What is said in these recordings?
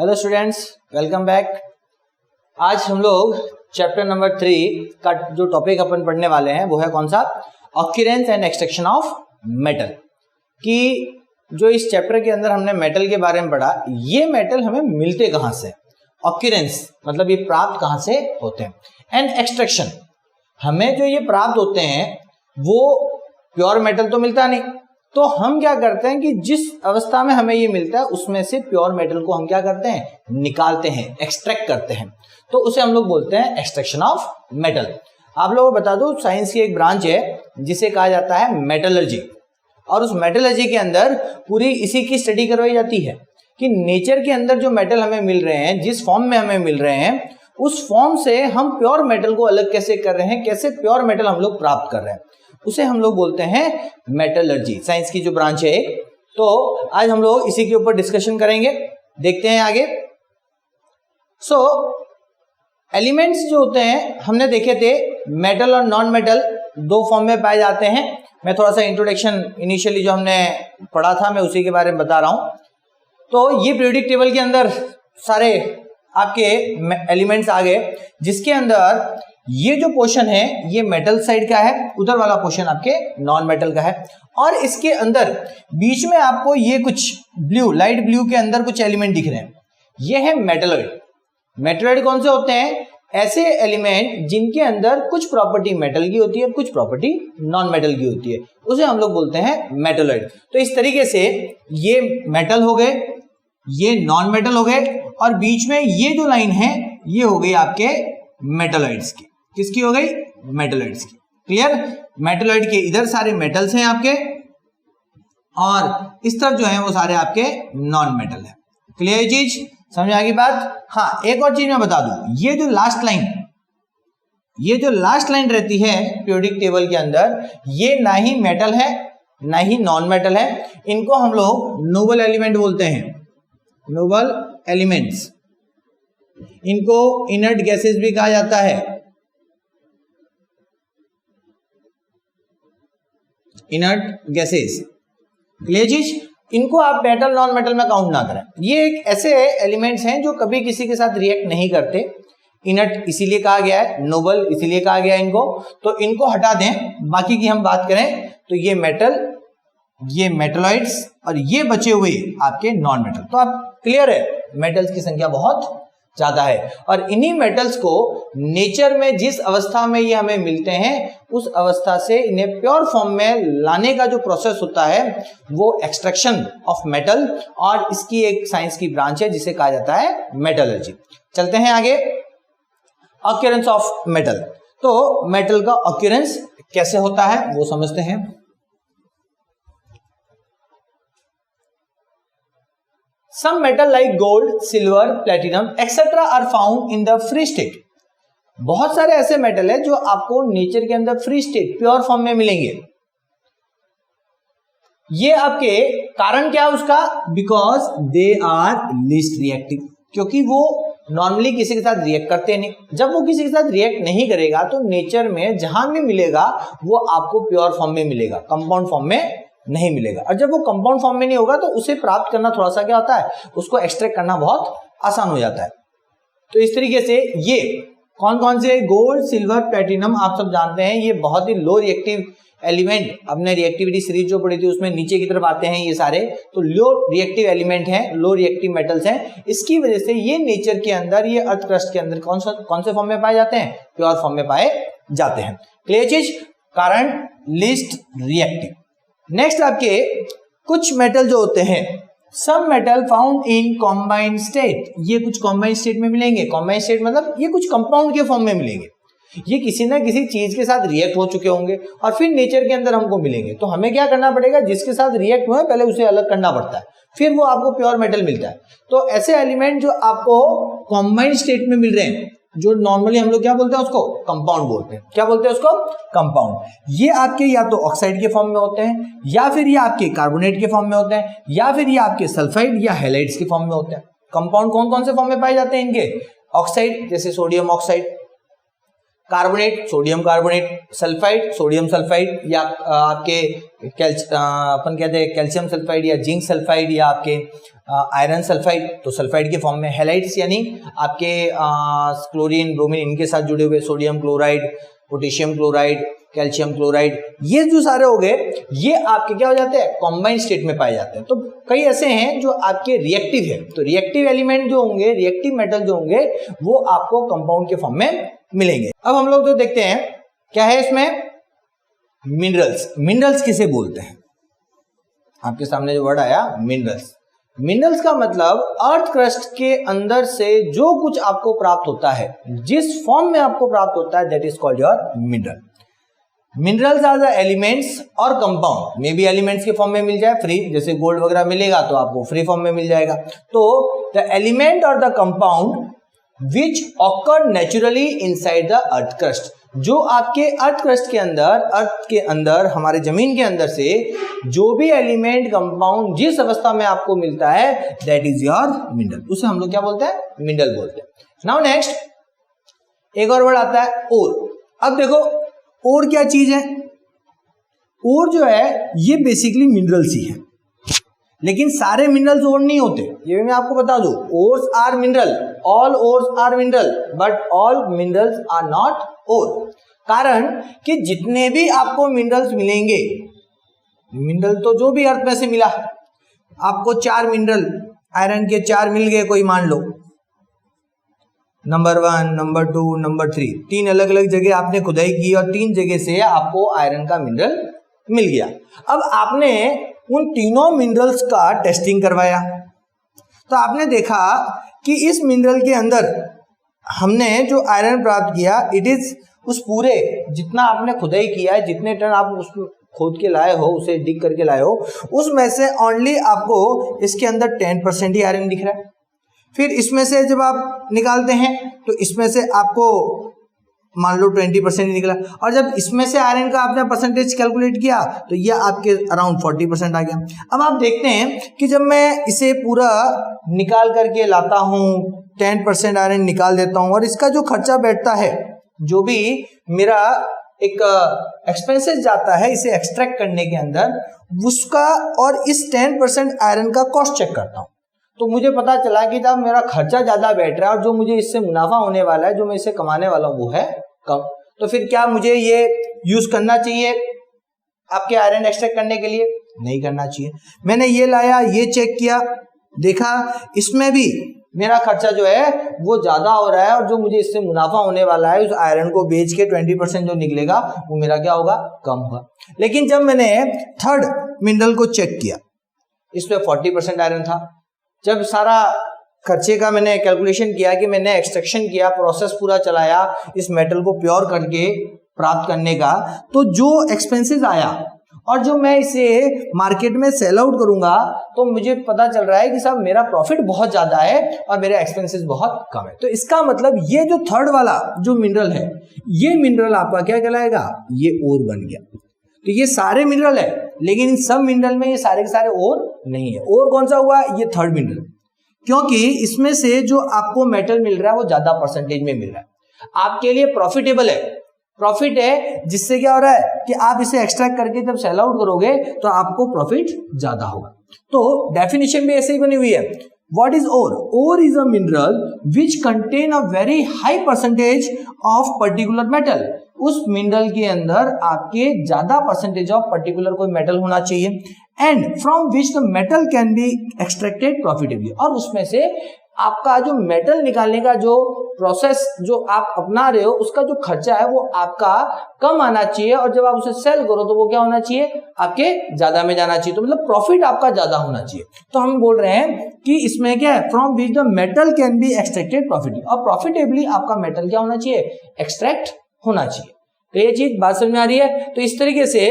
Hello students, welcome back. आज हम लोग चैप्टर नंबर 3 का जो टॉपिक अपन पढ़ने वाले हैं वो है कौन सा, occurrence and extraction of metal. कि जो इस चैप्टर के अंदर हमने मेटल के बारे में पढ़ा, ये मेटल हमें मिलते कहाँ से, ऑक्यूरेंस मतलब ये प्राप्त कहाँ से होते हैं, एंड एक्सट्रैक्शन हमें जो ये प्राप्त होते हैं वो प्योर मेटल तो मिलता नहीं, तो हम क्या करते हैं कि जिस अवस्था में हमें ये मिलता है उसमें से प्योर मेटल को हम क्या करते हैं, निकालते हैं, एक्सट्रैक्ट करते हैं, तो उसे हम लोग बोलते हैं एक्सट्रैक्शन ऑफ मेटल। आप लोगों को बता दो, साइंस की एक ब्रांच है जिसे कहा जाता है मेटलर्जी, और उस मेटलर्जी के अंदर पूरी इसी की स्टडी करवाई जाती है कि नेचर के अंदर जो मेटल हमें मिल रहे हैं, जिस फॉर्म में हमें मिल रहे हैं, उस फॉर्म से हम प्योर मेटल को अलग कैसे कर रहे हैं, कैसे प्योर मेटल हम लोग प्राप्त कर रहे हैं, उसे हम लोग बोलते हैं मेटलर्जी। साइंस की जो ब्रांच है एक, तो आज हम लोग इसी के ऊपर डिस्कशन करेंगे, देखते हैं आगे। सो एलिमेंट्स जो होते हैं हमने देखे थे, मेटल और नॉन मेटल दो फॉर्म में पाए जाते हैं। मैं थोड़ा सा इंट्रोडक्शन इनिशियली जो हमने पढ़ा था मैं उसी के बारे में बता रहा हूं। तो ये पीरियोडिक टेबल के अंदर सारे आपके एलिमेंट्स आ गए, जिसके अंदर ये जो पोर्शन है ये मेटल साइड का है, उधर वाला पोर्शन आपके नॉन मेटल का है, और इसके अंदर बीच में आपको ये कुछ ब्लू, लाइट ब्लू के अंदर कुछ एलिमेंट दिख रहे हैं, ये है मेटलॉइड। मेटलॉइड कौन से होते हैं? ऐसे एलिमेंट जिनके अंदर कुछ प्रॉपर्टी मेटल की होती है और कुछ प्रॉपर्टी नॉन मेटल की होती है, उसे हम लोग बोलते हैं मेटलॉइड। तो इस तरीके से ये मेटल हो गए, ये नॉन मेटल हो गए, और बीच में ये जो लाइन है ये हो गई आपके मेटलॉइड्स की। किसकी हो गई? मेटलॉइड्स की। क्लियर? मेटलॉइड के इधर सारे मेटल्स हैं आपके, और इस तरफ जो है वो सारे आपके नॉन मेटल है। क्लियर चीज? समझ आ गई बात? हाँ, एक और चीज मैं बता दूं, ये जो लास्ट लाइन रहती है पीरियोडिक टेबल के अंदर, ये ना ही मेटल है ना ही नॉन मेटल है, इनको हम लोग नोबल एलिमेंट बोलते हैं, नोबल एलिमेंट्स। इनको इनर्ट गैसेस भी कहा जाता है, इनर्ट गैसेस। क्लियर चीज? इनको आप मेटल नॉन मेटल में काउंट ना करें। ये एक ऐसे एलिमेंट्स हैं जो कभी किसी के साथ रिएक्ट नहीं करते, इनर्ट इसीलिए कहा गया है, नोबल इसीलिए कहा गया है इनको, तो इनको हटा दें। बाकी की हम बात करें तो ये मेटल, ये मेटलॉइड्स, और ये बचे हुए आपके नॉन मेटल। तो आप क्लियर है, मेटल्स की संख्या बहुत ज्यादा है, और इन्हीं मेटल्स को नेचर में जिस अवस्था में ये हमें मिलते हैं उस अवस्था से इन्हें प्योर फॉर्म में लाने का जो प्रोसेस होता है वो एक्सट्रैक्शन ऑफ मेटल, और इसकी एक साइंस की ब्रांच है जिसे कहा जाता है मेटलर्जी। चलते हैं आगे, ऑक्यूरेंस ऑफ मेटल। तो मेटल का ऑक्यूरेंस कैसे होता है वो समझते हैं। Some metal like gold, silver, platinum, etc. are found in the free state. बहुत सारे ऐसे मेटल है जो आपको नेचर के अंदर फ्री स्टेट, प्योर फॉर्म में मिलेंगे। ये आपके कारण क्या है उसका? Because they are least reactive, क्योंकि वो नॉर्मली किसी के साथ रिएक्ट करते नहीं। जब वो किसी के साथ रिएक्ट नहीं करेगा तो नेचर में जहां भी मिलेगा वो आपको प्योर फॉर्म में मिलेगा, कंपाउंड फॉर्म में नहीं मिलेगा। और जब वो कंपाउंड फॉर्म में नहीं होगा तो उसे प्राप्त करना थोड़ा सा क्या होता है, उसको एक्सट्रैक्ट करना बहुत आसान हो जाता है। तो इस तरीके से ये कौन कौन से, गोल्ड, सिल्वर, प्लैटिनम, आप सब जानते हैं ये बहुत ही लो रिएक्टिव एलिमेंट, हमने रिएक्टिविटी सीरीज जो पढ़ी थी उसमें नीचे की तरफ आते हैं ये सारे, तो लो रिएक्टिव एलिमेंट हैं, लो रिएक्टिव मेटल्स हैं। इसकी वजह से ये नेचर के अंदर, ये अर्थ क्रस्ट के अंदर कौन से फॉर्म में पाए जाते हैं? प्योर फॉर्म में पाए जाते हैं। क्लियर चीज? कारण लीस्ट रिएक्टिव। नेक्स्ट आपके कुछ मेटल जो होते हैं, some metal found in combined state, ये कुछ कॉम्बाइंड स्टेट में मिलेंगे। कॉम्बाइंड स्टेट मतलब ये कुछ कंपाउंड के फॉर्म में मिलेंगे, ये किसी ना किसी चीज के साथ रिएक्ट हो चुके होंगे और फिर नेचर के अंदर हमको मिलेंगे। तो हमें क्या करना पड़ेगा, जिसके साथ रिएक्ट हुए पहले उसे अलग करना पड़ता है, फिर वो आपको प्योर मेटल मिलता है। तो ऐसे एलिमेंट जो आपको कॉम्बाइंड स्टेट में मिल रहे हैं, जो नॉर्मली हम लोग क्या बोलते हैं उसको, कंपाउंड बोलते हैं। क्या बोलते हैं उसको? कंपाउंड। ये आपके या तो ऑक्साइड के फॉर्म में होते हैं, या फिर ये आपके कार्बोनेट के फॉर्म में होते हैं, या फिर ये आपके सल्फाइड या हैलाइड्स के फॉर्म में होते हैं। कंपाउंड कौन कौन से फॉर्म में पाए जाते हैं इनके? ऑक्साइड जैसे sodium oxide, carbonate, sodium carbonate, sulphide, sodium sulphide, या आपके अपन कहते हैं कैल्शियम सल्फाइड या जिंक सल्फाइड, या आपके आयरन सल्फाइड, तो सल्फाइड के फॉर्म में हैलाइड्स यानी आपके क्लोरीन ब्रोमीन इनके साथ जुड़े हुए, sodium chloride, potassium chloride, calcium chloride, ये जो सारे हो गए ये आपके क्या हो जाते हैं, कॉम्बाइंड स्टेट में पाए जाते हैं। तो कई ऐसे हैं जो आपके रिएक्टिव है, तो रिएक्टिव एलिमेंट जो होंगे, रिएक्टिव मेटल जो होंगे वो आपको कंपाउंड के फॉर्म में मिलेंगे। अब हम लोग तो देखते हैं क्या है इसमें, मिनरल्स। मिनरल्स किसे बोलते हैं, आपके सामने जो वर्ड आया मिनरल्स, मिनरल्स का मतलब अर्थ क्रस्ट के अंदर से जो कुछ आपको प्राप्त होता है, जिस फॉर्म में आपको प्राप्त होता है, that is called your mineral. Minerals are the elements और कंपाउंड, मे बी एलिमेंट्स के फॉर्म में मिल जाए फ्री, जैसे गोल्ड वगैरह मिलेगा तो आपको फ्री फॉर्म में मिल जाएगा। तो द एलिमेंट और the compound which occur naturally inside the earth crust, जो आपके अर्थ क्रस्ट के अंदर, अर्थ के अंदर, हमारे जमीन के अंदर से जो भी एलिमेंट कंपाउंड जिस अवस्था में आपको मिलता है, दैट इज योर मिनरल, उसे हम लोग क्या बोलते हैं, मिनरल बोलते हैं। नाउ नेक्स्ट एक और वर्ड आता है ओर। अब देखो ओर क्या चीज है, ओर जो है ये बेसिकली मिनरल्स ही है, लेकिन सारे मिनरल्स ओर नहीं होते, ये भी मैं आपको बता दूं। Ores are mineral, all ores are mineral, but all minerals are not ore. कारण कि जितने भी आपको मिनरल्स मिलेंगे, मिनरल तो जो भी अर्थ में से मिला, आपको 4 मिनरल आयरन के 4 मिल गए कोई, मान लो नंबर 1, नंबर 2, नंबर 3, 3 अलग अलग जगह आपने खुदाई की और 3 जगह से आपको आयरन का मिनरल मिल गया। अब आपने उन तीनों मिनरल्स का टेस्टिंग करवाया, तो आपने देखा कि इस मिनरल के अंदर हमने जो आयरन प्राप्त किया, इट इज उस पूरे जितना आपने खुदाई किया है, जितने टन आप उसको खोद के लाए हो, उसे डिग करके लाए हो, उसमें से ओनली आपको इसके अंदर 10% ही आयरन दिख रहा है। फिर इसमें से जब आप निकालते हैं तो इसमें से आपको मान लो 20% ही निकला, और जब इसमें से आयरन का आपने परसेंटेज कैलकुलेट किया तो ये आपके अराउंड 40% आ गया। अब आप देखते हैं कि जब मैं इसे पूरा निकाल करके लाता हूँ, 10% आयरन निकाल देता हूँ, और इसका जो खर्चा बैठता है, जो भी मेरा एक एक्सपेंसेस जाता है इसे एक्सट्रैक्ट करने के अंदर, उसका और इस 10% आयरन का कॉस्ट चेक करता हूँ, तो मुझे पता चला कि जब मेरा खर्चा ज्यादा बैठ रहा है और जो मुझे इससे मुनाफा होने वाला है, जो मैं इससे कमाने वाला हूं, वो है कम। तो फिर क्या मुझे ये यूज करना चाहिए आपके आयरन एक्सट्रैक्ट करने के लिए? नहीं करना चाहिए। मैंने ये लाया, ये चेक किया, देखा इसमें भी मेरा खर्चा जो है वो ज्यादा हो रहा है, और जो मुझे इससे मुनाफा होने वाला है उस आयरन को बेच के 20% जो निकलेगा वो मेरा क्या होगा, कम होगा। लेकिन जब मैंने थर्ड मिनरल को चेक किया, इसमें 40% आयरन था। जब सारा खर्चे का मैंने कैलकुलेशन किया कि मैंने एक्सट्रैक्शन किया, प्रोसेस पूरा चलाया इस मेटल को प्योर करके प्राप्त करने का, तो जो एक्सपेंसेस आया और जो मैं इसे मार्केट में सेल आउट करूंगा, तो मुझे पता चल रहा है कि साहब मेरा प्रॉफिट बहुत ज्यादा है और मेरे एक्सपेंसेस बहुत कम है। तो इसका मतलब ये जो थर्ड वाला जो मिनरल है, ये मिनरल आपका क्या कहलाएगा, ये ओर बन गया। तो ये सारे मिनरल है, लेकिन इन सब मिनरल में ये सारे के सारे ओर नहीं है। ओर कौन सा हुआ, ये थर्ड मिनरल, क्योंकि इसमें से जो आपको मेटल मिल रहा है वो ज्यादा परसेंटेज में मिल रहा है, आपके लिए प्रॉफिटेबल है, प्रॉफिट है, जिससे क्या हो रहा है कि आप इसे एक्सट्रैक्ट करके जब सेल आउट करोगे तो आपको प्रॉफिट ज्यादा होगा। तो डेफिनेशन भी ऐसे ही बनी हुई है। What is ore? Ore is a mineral which contain a very high percentage of particular metal. उस मिनरल के अंदर आपके ज्यादा परसेंटेज ऑफ पर्टिकुलर कोई मेटल होना चाहिए, and from which the metal can be extracted profitably, और उसमें से आपका जो मेटल निकालने का जो प्रोसेस जो आप अपना रहे हो, उसका जो खर्चा है वो आपका कम आना चाहिए, और जब आप उसे सेल करो तो वो क्या होना चाहिए, आपके ज्यादा में जाना चाहिए। तो मतलब प्रॉफिट आपका ज्यादा होना चाहिए। तो हम बोल रहे हैं कि इसमें क्या है, from which the metal can be extracted profitably, और प्रॉफिटेबली आपका मेटल क्या होना चाहिए, एक्सट्रैक्ट होना चाहिए। तो ये चीज बात समझ में आ रही है। तो इस तरीके से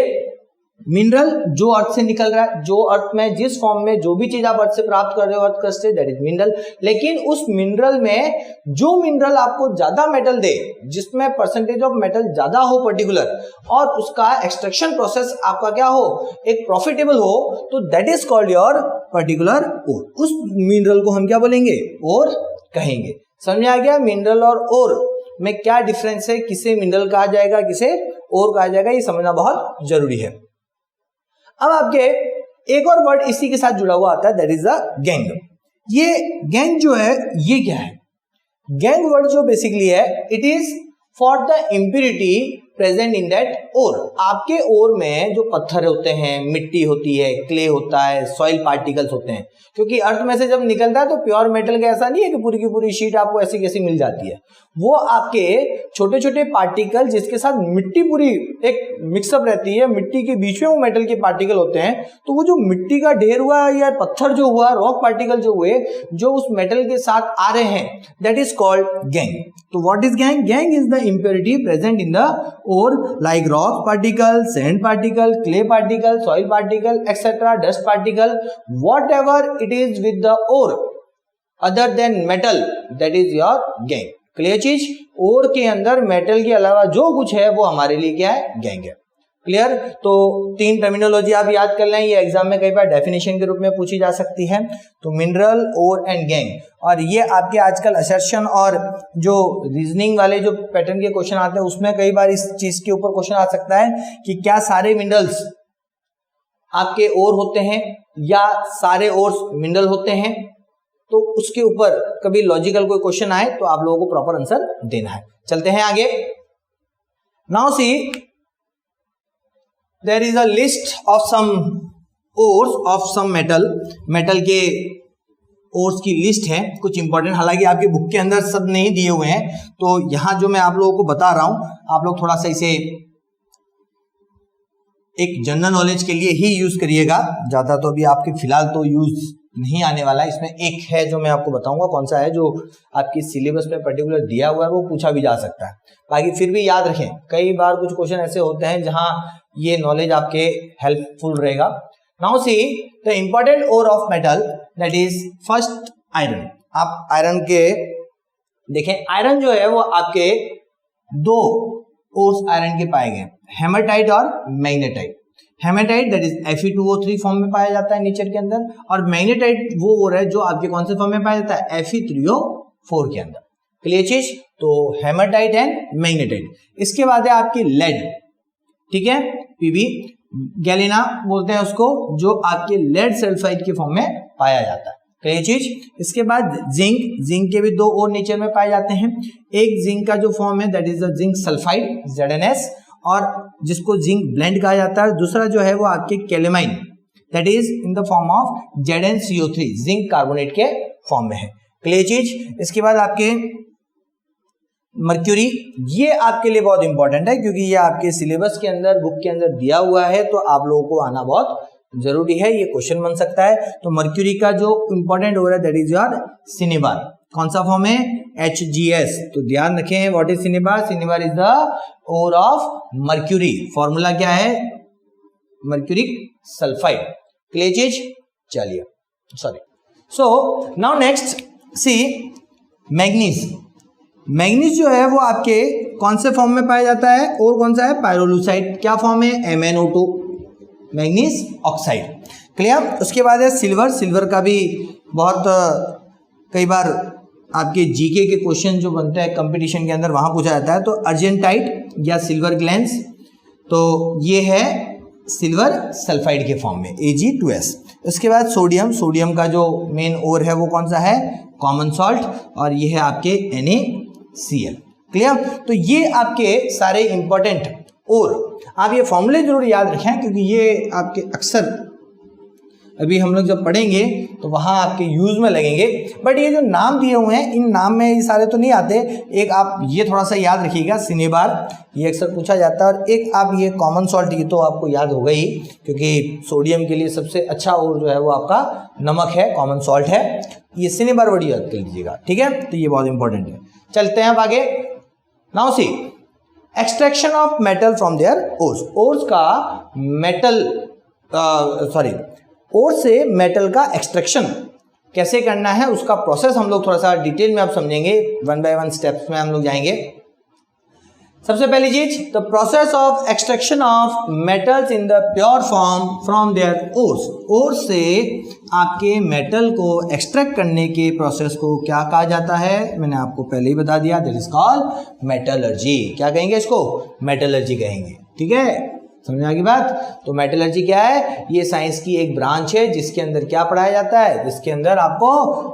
मिनरल जो अर्थ से निकल रहा है, जो अर्थ में जिस फॉर्म में जो भी चीज आप अर्थ से प्राप्त कर रहे हो, अर्थ क्रस्ट से, दैट इज मिनरल। लेकिन उस मिनरल में जो मिनरल आपको ज्यादा मेटल दे, जिसमें परसेंटेज ऑफ मेटल ज्यादा हो पर्टिकुलर, और उसका एक्सट्रैक्शन प्रोसेस आपका क्या हो, एक प्रॉफिटेबल हो, तो that is called your particular ore. उस मिनरल को हम क्या बोलेंगे, ओर कहेंगे। समझ में आ गया, मिनरल और ओर में क्या डिफरेंस है, किसे मिनरल कहा जाएगा, किसे ओर कहा जाएगा, ये समझना बहुत जरूरी है। अब आपके एक और वर्ड इसी के साथ जुड़ा हुआ आता है, दैट इज द गैंग। ये गैंग जो है ये क्या है? गैंग वर्ड जो बेसिकली है, it is for the impurity present in that ore. आपके ओर में जो पत्थर होते हैं, मिट्टी होती है, क्ले होता है, सॉइल पार्टिकल्स होते हैं, क्योंकि अर्थ में से जब निकलता है तो प्योर मेटल का ऐसा नहीं है कि पूरी की पूरी शीट आपको ऐसी कैसी मिल जाती है। वो आपके छोटे छोटे पार्टिकल जिसके साथ मिट्टी पूरी एक मिक्सअप रहती है, मिट्टी के बीच में वो मेटल के पार्टिकल होते हैं। तो वो जो मिट्टी का ढेर हुआ या पत्थर जो हुआ, रॉक पार्टिकल जो हुए, जो उस मेटल के साथ आ रहे हैं, दैट इज कॉल्ड गैंग। तो what is gangue? Gangue is the impurity present in the ore like rock particle, sand particle, clay particle, soil particle, etc., dust particle, whatever it is with the ore other than metal, that is your gang। Clear चीज? ओर के अंदर metal के अलावा जो कुछ है वो हमारे लिए क्या है? गैंग है। क्लियर? तो 3 टर्मिनोलॉजी आप याद कर लें, ये एग्जाम में कई बार डेफिनेशन के रूप में पूछी जा सकती है। तो मिनरल, ओर एंड गैंग, और ये आपके आजकल असर्शन और जो रीजनिंग वाले जो पैटर्न के क्वेश्चन आते हैं उसमें कई बार इस चीज के ऊपर क्वेश्चन आ सकता है कि क्या सारे मिनरल्स आपके ओर होते हैं या सारे ओर्स मिनरल होते हैं। तो उसके ऊपर कभी लॉजिकल कोई क्वेश्चन आए तो आप लोगों को प्रॉपर आंसर देना है। चलते हैं आगे। Now C, there is a list of some ores of some metal के ores की लिस्ट है कुछ इंपॉर्टेंट, हालांकि आपके बुक के अंदर सब नहीं दिए हुए हैं, तो यहां जो मैं आप लोगों को बता रहा हूं आप लोग थोड़ा सा इसे एक जनरल नॉलेज के लिए ही यूज करिएगा, ज्यादा तो अभी आपके फिलहाल तो यूज नहीं आने वाला है। इसमें एक है जो मैं आपको बताऊंगा कौन सा है, जो आपकी सिलेबस में पर्टिकुलर दिया हुआ है, वो पूछा भी जा सकता है। बाकी फिर भी याद रखें, कई बार कुछ क्वेश्चन ऐसे होते हैं जहां ये नॉलेज आपके हेल्पफुल रहेगा। Now see the important ore of metal, that is first iron. आप आयरन के देखें, आयरन जो है वो आपके 2 ओर्स आयरन के पाए गए, हेमाटाइट और magnetite. Haematite that is Fe2O3 form में पाया जाता है नेचर के अंदर, और मैग्नेटाइट वो ओर है जो आपके कौन से फॉर्म में पाया जाता है? Fe3O4 के अंदर। क्लियर चीज? तो हेमाटाइट एंड मैग्नेटाइट। इसके बाद है आपकी लेड, ठीक है, Pb, गैलिना बोलते हैं उसको, जो आपके लेड सल्फाइड के फॉर्म में पाया जाता है। क्लियर चीज? इसके बाद जिंक, जिंक के भी 2 और नेचर में पाए जाते हैं। एक जिंक का जो फॉर्म है that is the zinc sulphide ZnS, और जिसको जिंक ब्लेंड कहा जाता है। दूसरा जो है वो आपके calamine, that is in the form of ZnCO3, zinc carbonate के फॉर्म में है। क्लियर चीज? इसके बाद आपके मर्क्यूरी, ये आपके लिए बहुत इंपॉर्टेंट है क्योंकि ये आपके सिलेबस के अंदर, बुक के अंदर दिया हुआ है, तो आप लोगों को आना बहुत जरूरी है, ये क्वेश्चन बन सकता है। तो मर्क्यूरी का जो इंपॉर्टेंट ओर है दैट इज योर सिनेबार। कौन सा फॉर्म है? HGS। तो ध्यान रखें, what is cinnabar? Cinnabar is the ore of mercury. Formula क्या है? Mercuric sulphide. क्लियर चीज? चलिए, sorry. So now next see manganese. Manganese जो है वो आपके कौन से फॉर्म में पाया जाता है? और कौन सा है? पायरोलुसाइड। क्या फॉर्म है? MnO2, manganese oxide. क्लियर? उसके बाद है सिल्वर। सिल्वर का भी बहुत कई बार आपके जीके के क्वेश्चन जो बनते हैं कंपटीशन के अंदर वहां पूछा जाता है। तो अर्जेंटाइट या सिल्वर ग्लैंस, तो ये है सिल्वर सल्फाइड के फॉर्म में Ag2S। उसके बाद सोडियम, सोडियम का जो मेन ओर है वो कौन सा है? कॉमन सॉल्ट, और ये है आपके NaCl। क्लियर? तो ये आपके सारे इंपॉर्टेंट ओर, आप ये फॉर्मूले जरूर याद रखें क्योंकि ये आपके अक्सर अभी हम लोग जब पढ़ेंगे तो वहां आपके यूज में लगेंगे। बट ये जो नाम दिए हुए हैं, इन नाम में ये सारे तो नहीं आते। एक आप ये थोड़ा सा याद रखिएगा, सिनेबार, ये अक्सर पूछा जाता है, और एक आप ये कॉमन सॉल्ट, ये तो आपको याद होगा ही क्योंकि सोडियम के लिए सबसे अच्छा ओर जो है वो आपका नमक है, कॉमन सॉल्ट है। ये सिनेबार वर्ड याद कर लीजिएगा, ठीक है? तो ये बहुत इंपॉर्टेंट है। चलते हैं अब आगे। Now see extraction of metal from their ores. Ores का मेटल ओर से मेटल का एक्सट्रैक्शन कैसे करना है, उसका प्रोसेस हम लोग थोड़ा सा डिटेल में आप समझेंगे। 1 बाय 1 स्टेप्स में हम लोग जाएंगे। सबसे पहली चीज, the process of extraction of metals in the pure form from their ores. Ores से आपके मेटल को एक्सट्रैक्ट करने के प्रोसेस को क्या कहा जाता है, मैंने आपको पहले ही बता दिया, दैट इज कॉल्ड मेटलर्जी। क्या कहेंगे इसको? मेटलर्जी कहेंगे। ठीक है, समझ आ गई बात? तो मेटलर्जी क्या है? ये साइंस की एक ब्रांच है जिसके अंदर क्या पढ़ाया जाता है, जिसके अंदर आपको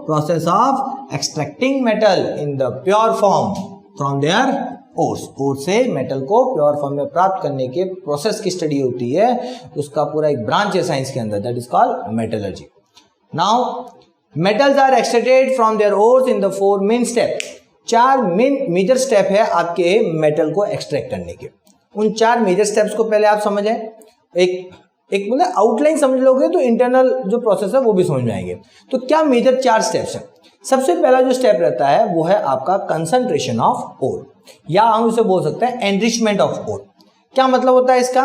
process of extracting metal in the pure form from their ores. Ores से मेटल को प्योर फॉर्म में प्राप्त करने के प्रोसेस की स्टडी होती है, उसका पूरा एक ब्रांच है साइंस के अंदर, that is called metallurgy. Now metals are extracted from their ores in the 4 main step. 4 major step है आपके मेटल को एक्सट्रैक्ट करने के। उन 4 मेजर स्टेप्स को पहले आप समझें। एक मतलब आउटलाइन समझ लोगे तो इंटरनल जो प्रोसेस है वो भी समझ में आएंगे। तो क्या मेजर 4 स्टेप्स हैं? सबसे पहला जो स्टेप रहता है वो है आपका कंसंट्रेशन ऑफ ओर, या हम उसे बोल सकते हैं एनरिचमेंट ऑफ ओर। क्या मतलब होता है इसका?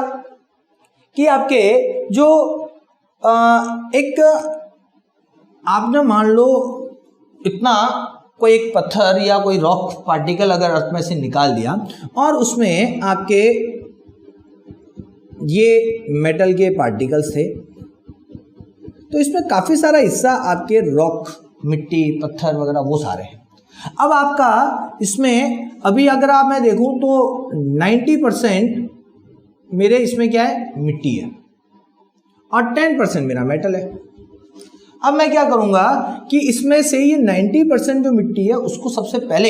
कि आपके जो एक आपने मान लो इतना कोई एक पत्थर या कोई रॉक पार्टिकल अगर अर्थ में से निकाल दिया और उसमें आपके ये मेटल के पार्टिकल्स थे, तो इसमें काफ़ी सारा हिस्सा आपके रॉक, मिट्टी, पत्थर वगैरह वो सारे हैं। अब आपका इसमें अभी अगर आप मैं देखूं तो 90% मेरे इसमें क्या है, मिट्टी है, और 10% मेरा मेटल है। अब मैं क्या करूंगा कि इसमें से ये 90% जो मिट्टी है उसको सबसे पहले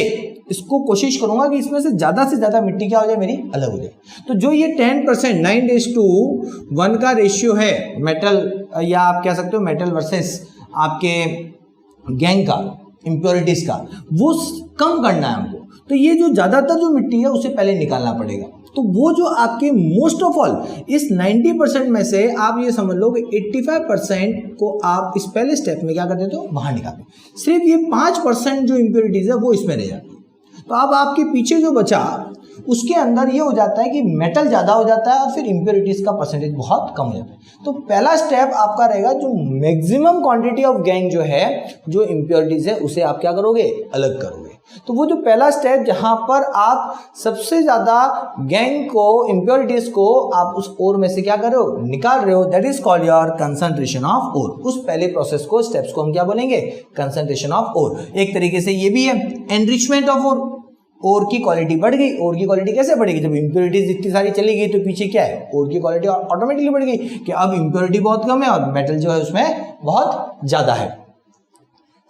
इसको कोशिश करूंगा कि इसमें से ज़्यादा मिट्टी क्या हो जाए, मेरी अलग हो जाए। तो जो ये 10% 9:1 का रेशियो है मेटल, या आप कह सकते हो मेटल वर्सेस आपके गैंग का, इम्प्योरिटीज का, वो कम करना है हमको। तो ये जो ज़्यादातर जो मिट्टी है उसे पहले निकालना पड़ेगा। तो वो जो आपके मोस्ट ऑफ ऑल इस 90% में से आप ये समझ लो कि 85% को आप इस पहले स्टेप में क्या कर देते हो, बाहर निकालते। सिर्फ ये 5% जो इम्प्योरिटीज है वो इसमें रह जाती है। तो अब आपके पीछे जो बचा उसके अंदर ये हो जाता है कि मेटल ज़्यादा हो जाता है और फिर इम्प्योरिटीज का परसेंटेज बहुत कम हो जाता है। तो पहला स्टेप आपका रहेगा, जो मैक्सिमम क्वांटिटी ऑफ गैंग जो है, जो इम्प्योरिटीज है, उसे आप क्या करोगे, अलग करोगे। तो वो जो पहला स्टेप जहां पर आप सबसे ज्यादा गैंग को, इम्प्योरिटीज को आप उस ओर में से क्या कर रहे हो, निकाल रहे हो, that is called your concentration of ore. उस पहले प्रोसेस को, स्टेप्स को हम क्या बोलेंगे, कंसंट्रेशन ऑफ ओर। एक तरीके से ये भी है एनरिचमेंट ऑफ ओर। ओर की क्वालिटी बढ़ गई। ओर की क्वालिटी कैसे बढ़ेगी, जब इम्प्योरिटीज इतनी सारी चली गई तो पीछे क्या है, ओर की क्वालिटी ऑटोमेटिकली बढ़ गई कि अब इम्प्योरिटी बहुत कम है और मेटल जो है उसमें बहुत ज्यादा है।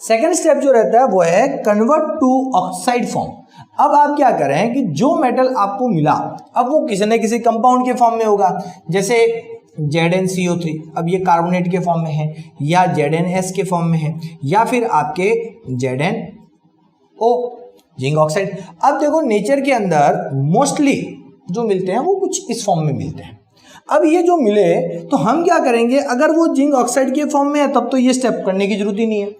सेकेंड स्टेप जो रहता है वो है कन्वर्ट टू ऑक्साइड फॉर्म। अब आप क्या कर रहे हैं कि जो मेटल आपको मिला, अब वो किसी न किसी कंपाउंड के फॉर्म में होगा, जैसे ZnCO3, अब ये कार्बोनेट के फॉर्म में है, या ZnS के फॉर्म में है, या फिर आपके ZnO, जिंक ऑक्साइड। अब देखो नेचर के अंदर मोस्टली जो मिलते हैं वो कुछ इस फॉर्म में मिलते हैं। अब ये जो मिले तो हम क्या करेंगे, अगर वो जिंक ऑक्साइड के फॉर्म में है तब तो ये स्टेप करने की जरूरत ही नहीं है,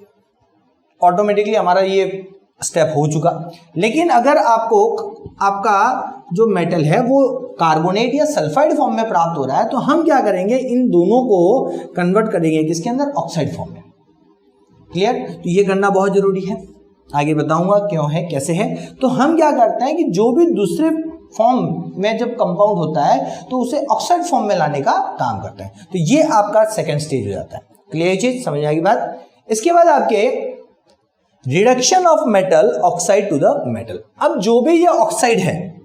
ऑटोमेटिकली हमारा ये स्टेप हो चुका। लेकिन अगर आपको आपका जो मेटल है वो कार्बोनेट या सल्फाइड फॉर्म में प्राप्त हो रहा है, तो हम क्या करेंगे, इन दोनों को कन्वर्ट करेंगे किसके अंदर, ऑक्साइड फॉर्म में। क्लियर? तो ये करना बहुत जरूरी है, आगे बताऊंगा क्यों है, कैसे है। तो हम क्या करते हैं कि जो भी दूसरे फॉर्म में जब कंपाउंड होता है तो उसे ऑक्साइड फॉर्म में लाने का काम करता है। तो ये आपका सेकंड स्टेज हो जाता है। क्लियर चीज, समझ आएगी बात। इसके बाद आपके reduction of metal oxide to the metal. अब जो भी ये ऑक्साइड है,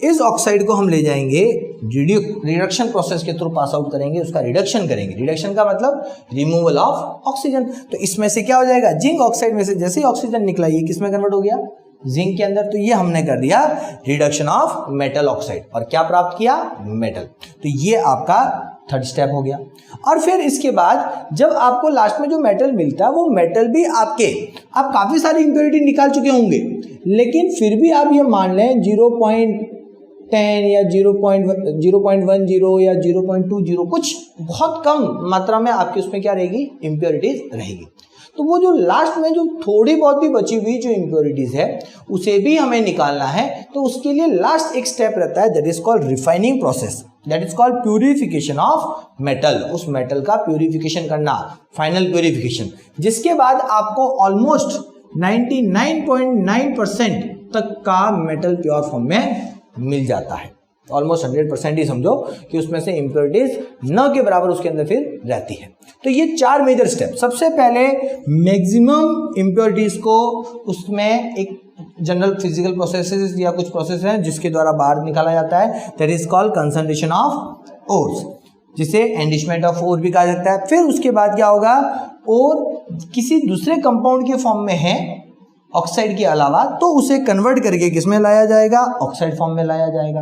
इस ऑक्साइड को हम ले जाएंगे रिडक्शन प्रोसेस के थ्रू पास आउट करेंगे, उसका रिडक्शन करेंगे। रिडक्शन का मतलब रिमूवल ऑफ ऑक्सीजन। तो इसमें से क्या हो जाएगा, जिंक ऑक्साइड में से जैसे ही ऑक्सीजन निकला ये किस में कन्वर्ट हो गया, जिंक के अंदर। तो ये हमने कर दिया रिडक्शन ऑफ मेटल ऑक्साइड, और क्या प्राप्त किया, मेटल। तो ये आपका थर्ड स्टेप हो गया। और फिर इसके बाद जब आपको लास्ट में जो मेटल मिलता है, वो मेटल भी आप काफी सारी इंप्योरिटी निकाल चुके होंगे, लेकिन फिर भी आप ये मान लें 0.10 या 0.10 या 0.20, कुछ बहुत कम मात्रा में आपके उसमें क्या रहेगी, इंप्योरिटीज रहेगी। तो वो जो लास्ट में जो थोड़ी बहुत भी बची हुई जो इंप्योरिटीज है उसे भी हमें निकालना है। तो उसके लिए लास्ट एक स्टेप रहता है, that is called refining process, that is called purification of metal. उस मेटल का प्यूरिफिकेशन करना, फाइनल प्यूरिफिकेशन, जिसके बाद आपको ऑलमोस्ट 99.9% तक का मेटल प्योर फॉर्म में मिल जाता है। ऑलमोस्ट 100% ही समझो कि उसमें से इम्प्योरिटीज न के बराबर उसके अंदर फिर रहती है। तो ये 4 मेजर स्टेप, सबसे पहले मैक्सिमम इम्प्योरिटीज को उसमें एक जनरल फिजिकल प्रोसेसेस या कुछ प्रोसेस हैं जिसके द्वारा बाहर निकाला जाता है, that is called concentration of ores, जिसे एनरिचमेंट ऑफ ओर भी कहा जाता है। फिर उसके बाद क्या होगा, और किसी दूसरे कंपाउंड के फॉर्म में है ऑक्साइड के अलावा, तो उसे कन्वर्ट करके किसमें लाया जाएगा, ऑक्साइड फॉर्म में लाया जाएगा,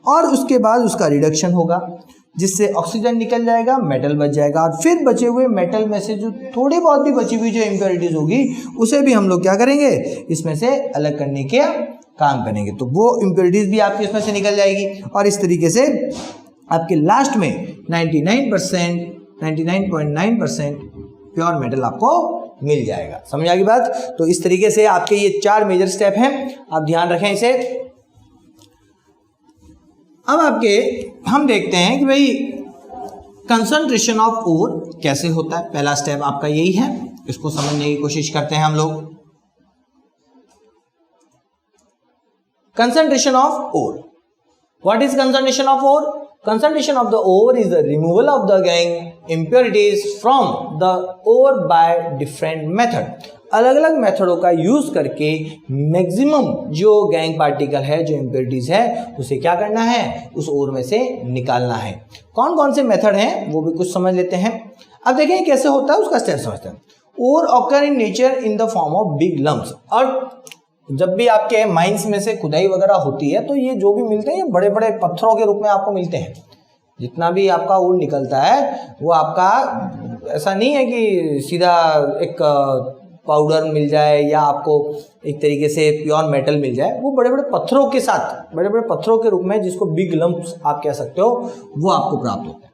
और उसके बाद उसका रिडक्शन होगा जिससे ऑक्सीजन निकल जाएगा, मेटल बच जाएगा, और फिर बचे हुए मेटल में से जो थोड़ी बहुत भी बची हुई जो इम्प्योरिटीज होगी उसे भी हम लोग क्या करेंगे, इसमें से अलग करने के काम करेंगे। तो वो इम्प्योरिटीज भी आपकी इसमें से निकल जाएगी, और इस तरीके से आपके लास्ट में 99.9% प्योर मेटल आपको मिल जाएगा। समझ आ गई बात। तो इस तरीके से आपके ये 4 मेजर स्टेप हैं, आप ध्यान रखें इसे। अब आपके हम देखते हैं कि भाई कंसंट्रेशन ऑफ ओर कैसे होता है। पहला स्टेप आपका यही है, इसको समझने की कोशिश करते हैं हम लोग। Concentration of ore, what is concentration of ore? Concentration of the ore is the removal of the gang impurities from the ore by different method। अलग अलग मेथडों का यूज करके मैक्सिमम जो गैंग पार्टिकल है, जो इम्प्योरिटीज है, उसे क्या करना है, उस ओर में से निकालना है। कौन कौन से मेथड हैं वो भी कुछ समझ लेते हैं। अब देखें कैसे होता है, उसका स्टेप समझते हैं। Ore occur in nature in the form of big lumps, और जब भी आपके माइंस में से खुदाई वगैरह होती है तो ये जो भी मिलते हैं ये बड़े बड़े पत्थरों के रूप में आपको मिलते हैं। जितना भी आपका ओर निकलता है वो आपका ऐसा नहीं है कि सीधा एक पाउडर मिल जाए या आपको एक तरीके से प्योर मेटल मिल जाए, वो बड़े बड़े पत्थरों के साथ, बड़े बड़े पत्थरों के रूप में, जिसको बिग लम्प्स आप कह सकते हो, वो आपको प्राप्त होता है।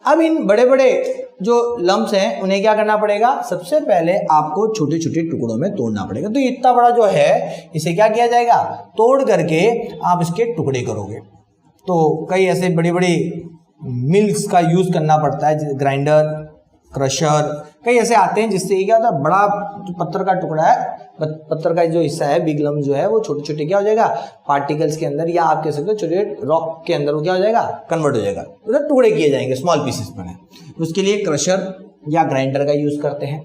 अब इन बड़े बड़े जो लम्प्स हैं उन्हें क्या करना पड़ेगा, सबसे पहले आपको छोटे छोटे टुकड़ों में तोड़ना पड़ेगा। तो इतना बड़ा जो है इसे क्या किया जाएगा, तोड़ करके आप इसके टुकड़े करोगे। तो कई ऐसे बड़ी बड़ी मिल्स का यूज करना पड़ता है, ग्राइंडर, क्रशर, कई ऐसे आते हैं जिससे क्या होता है, बड़ा पत्थर का टुकड़ा है, पत्थर का जो हिस्सा है, बिग लम्प जो है, वो छोटे छोटे क्या हो जाएगा, पार्टिकल्स के अंदर, या आप कह सकते हो छोटे रॉक के अंदर वो क्या हो जाएगा, कन्वर्ट हो जाएगा, उधर टुकड़े किए जाएंगे, स्मॉल पीसेस बने। उसके लिए क्रशर या ग्राइंडर का यूज करते हैं,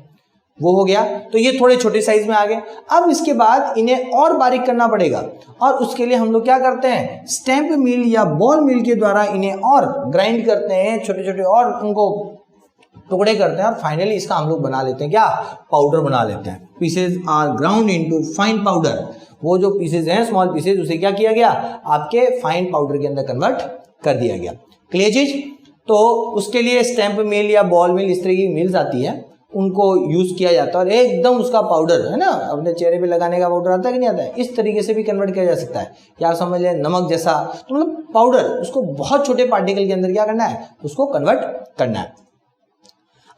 वो हो गया। तो ये थोड़े छोटे साइज में आ गए। अब इसके बाद इन्हें और बारीक करना पड़ेगा, और उसके लिए हम लोग क्या करते हैं, स्टैंप मिल या बॉल मिल के द्वारा इन्हें और ग्राइंड करते हैं, छोटे छोटे और उनको टुकड़े करते हैं, और फाइनली इसका हम लोग बना लेते हैं क्या, पाउडर बना लेते हैं। Pieces are ground into fine powder, वो जो पीसेज हैं, स्मॉल पीसेज, उसे क्या किया गया, आपके फाइन पाउडर के अंदर कन्वर्ट कर दिया गया। क्लियर चीज। तो उसके लिए स्टैंप मिल या बॉल मिल, इस तरह की मिल्स आती है, उनको यूज किया जाता है, और एकदम उसका पाउडर है ना, अपने चेहरे पे लगाने का पाउडर आता है कि नहीं आता है, इस तरीके से भी कन्वर्ट किया जा सकता है। यार समझ लें नमक जैसा, तो मतलब पाउडर, उसको बहुत छोटे पार्टिकल के अंदर क्या करना है, उसको कन्वर्ट करना है।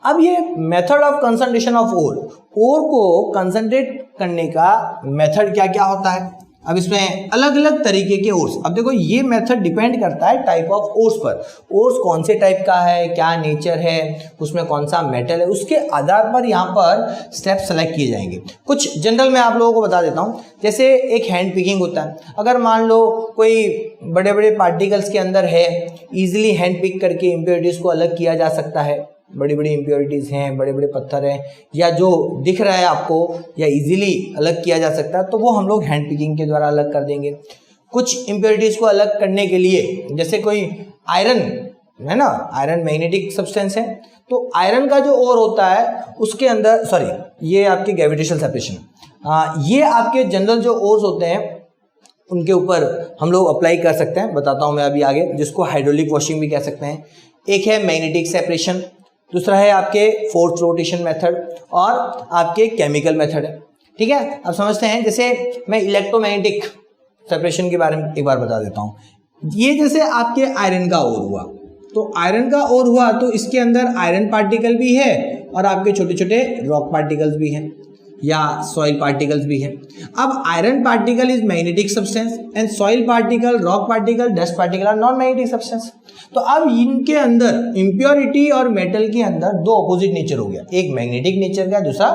अब ये method of concentration of ore को कंसंट्रेट करने का मेथड क्या क्या होता है। अब इसमें अलग अलग तरीके के ओर्स, अब देखो ये मेथड डिपेंड करता है टाइप ऑफ ओर्स पर, ओर्स कौन से टाइप का है, क्या नेचर है, उसमें कौन सा मेटल है, उसके आधार पर यहाँ पर स्टेप सेलेक्ट किए जाएंगे। कुछ जनरल मैं आप लोगों को बता देता हूँ। जैसे एक हैंड पिकिंग होता है, अगर मान लो कोई बड़े बड़े पार्टिकल्स के अंदर है, इजीली हैंड पिक करके इम्प्योरिटीज को अलग किया जा सकता है। बड़ी बड़ी इम्प्योरिटीज हैं, बड़े बड़े पत्थर हैं, या जो दिख रहा है आपको या इजीली अलग किया जा सकता है, तो वो हम लोग हैंड पिकिंग के द्वारा अलग कर देंगे। कुछ इम्प्योरिटीज को अलग करने के लिए, जैसे कोई आयरन है ना, आयरन मैग्नेटिक सब्सटेंस है, तो आयरन का जो ओर होता है उसके अंदर, सॉरी ये आपकी ग्रेविटेशनल सेपरेशन, ये आपके जनरल जो ओर्स होते हैं उनके ऊपर हम लोग अप्लाई कर सकते हैं, बताता हूँ मैं अभी आगे, जिसको हाइड्रोलिक वॉशिंग भी कह सकते हैं। एक है मैग्नेटिक सेपरेशन, दूसरा है आपके फोर्थ रोटेशन मेथड, और आपके केमिकल मेथड है। ठीक है, अब समझते हैं। जैसे मैं इलेक्ट्रोमैग्नेटिक सेपरेशन के बारे में एक बार बता देता हूँ। ये जैसे आपके आयरन का ओर हुआ, तो आयरन का ओर हुआ तो इसके अंदर आयरन पार्टिकल भी है और आपके छोटे छोटे रॉक पार्टिकल्स भी हैं या सॉइल पार्टिकल्स भी हैं। अब iron particle is magnetic substance and soil particle, rock particle, dust particle are non magnetic substance. तो अब इनके अंदर इम्प्योरिटी और मेटल के अंदर दो अपोजिट नेचर हो गया, एक मैग्नेटिक नेचर का, दूसरा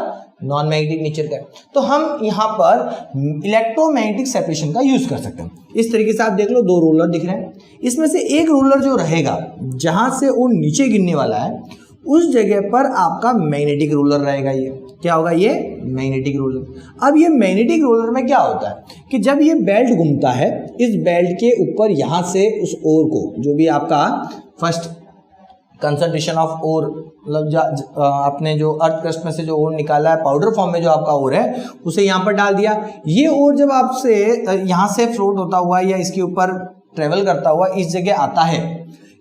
नॉन मैग्नेटिक नेचर का है, तो हम यहाँ पर इलेक्ट्रोमैग्नेटिक सेपरेशन का यूज कर सकते हैं। इस तरीके से आप देख लो, दो रोलर दिख रहे हैं, इसमें से एक रोलर जो रहेगा जहां से वो नीचे गिरने वाला है उस जगह पर आपका मैग्नेटिक रोलर रहेगा। ये क्या होगा, ये मैग्नेटिक रोलर। अब ये मैग्नेटिक रोलर में क्या होता है कि जब ये बेल्ट घूमता है, इस बेल्ट के ऊपर यहाँ से उस ओर को, जो भी आपका फर्स्ट कंसंट्रेशन ऑफ ओर, मतलब आपने जो अर्थ क्रस्ट में से जो ओर निकाला है पाउडर फॉर्म में जो आपका ओर है उसे यहाँ पर डाल दिया। ये ओर जब आपसे यहाँ से फ्लोट होता हुआ या इसके ऊपर ट्रेवल करता हुआ इस जगह आता है,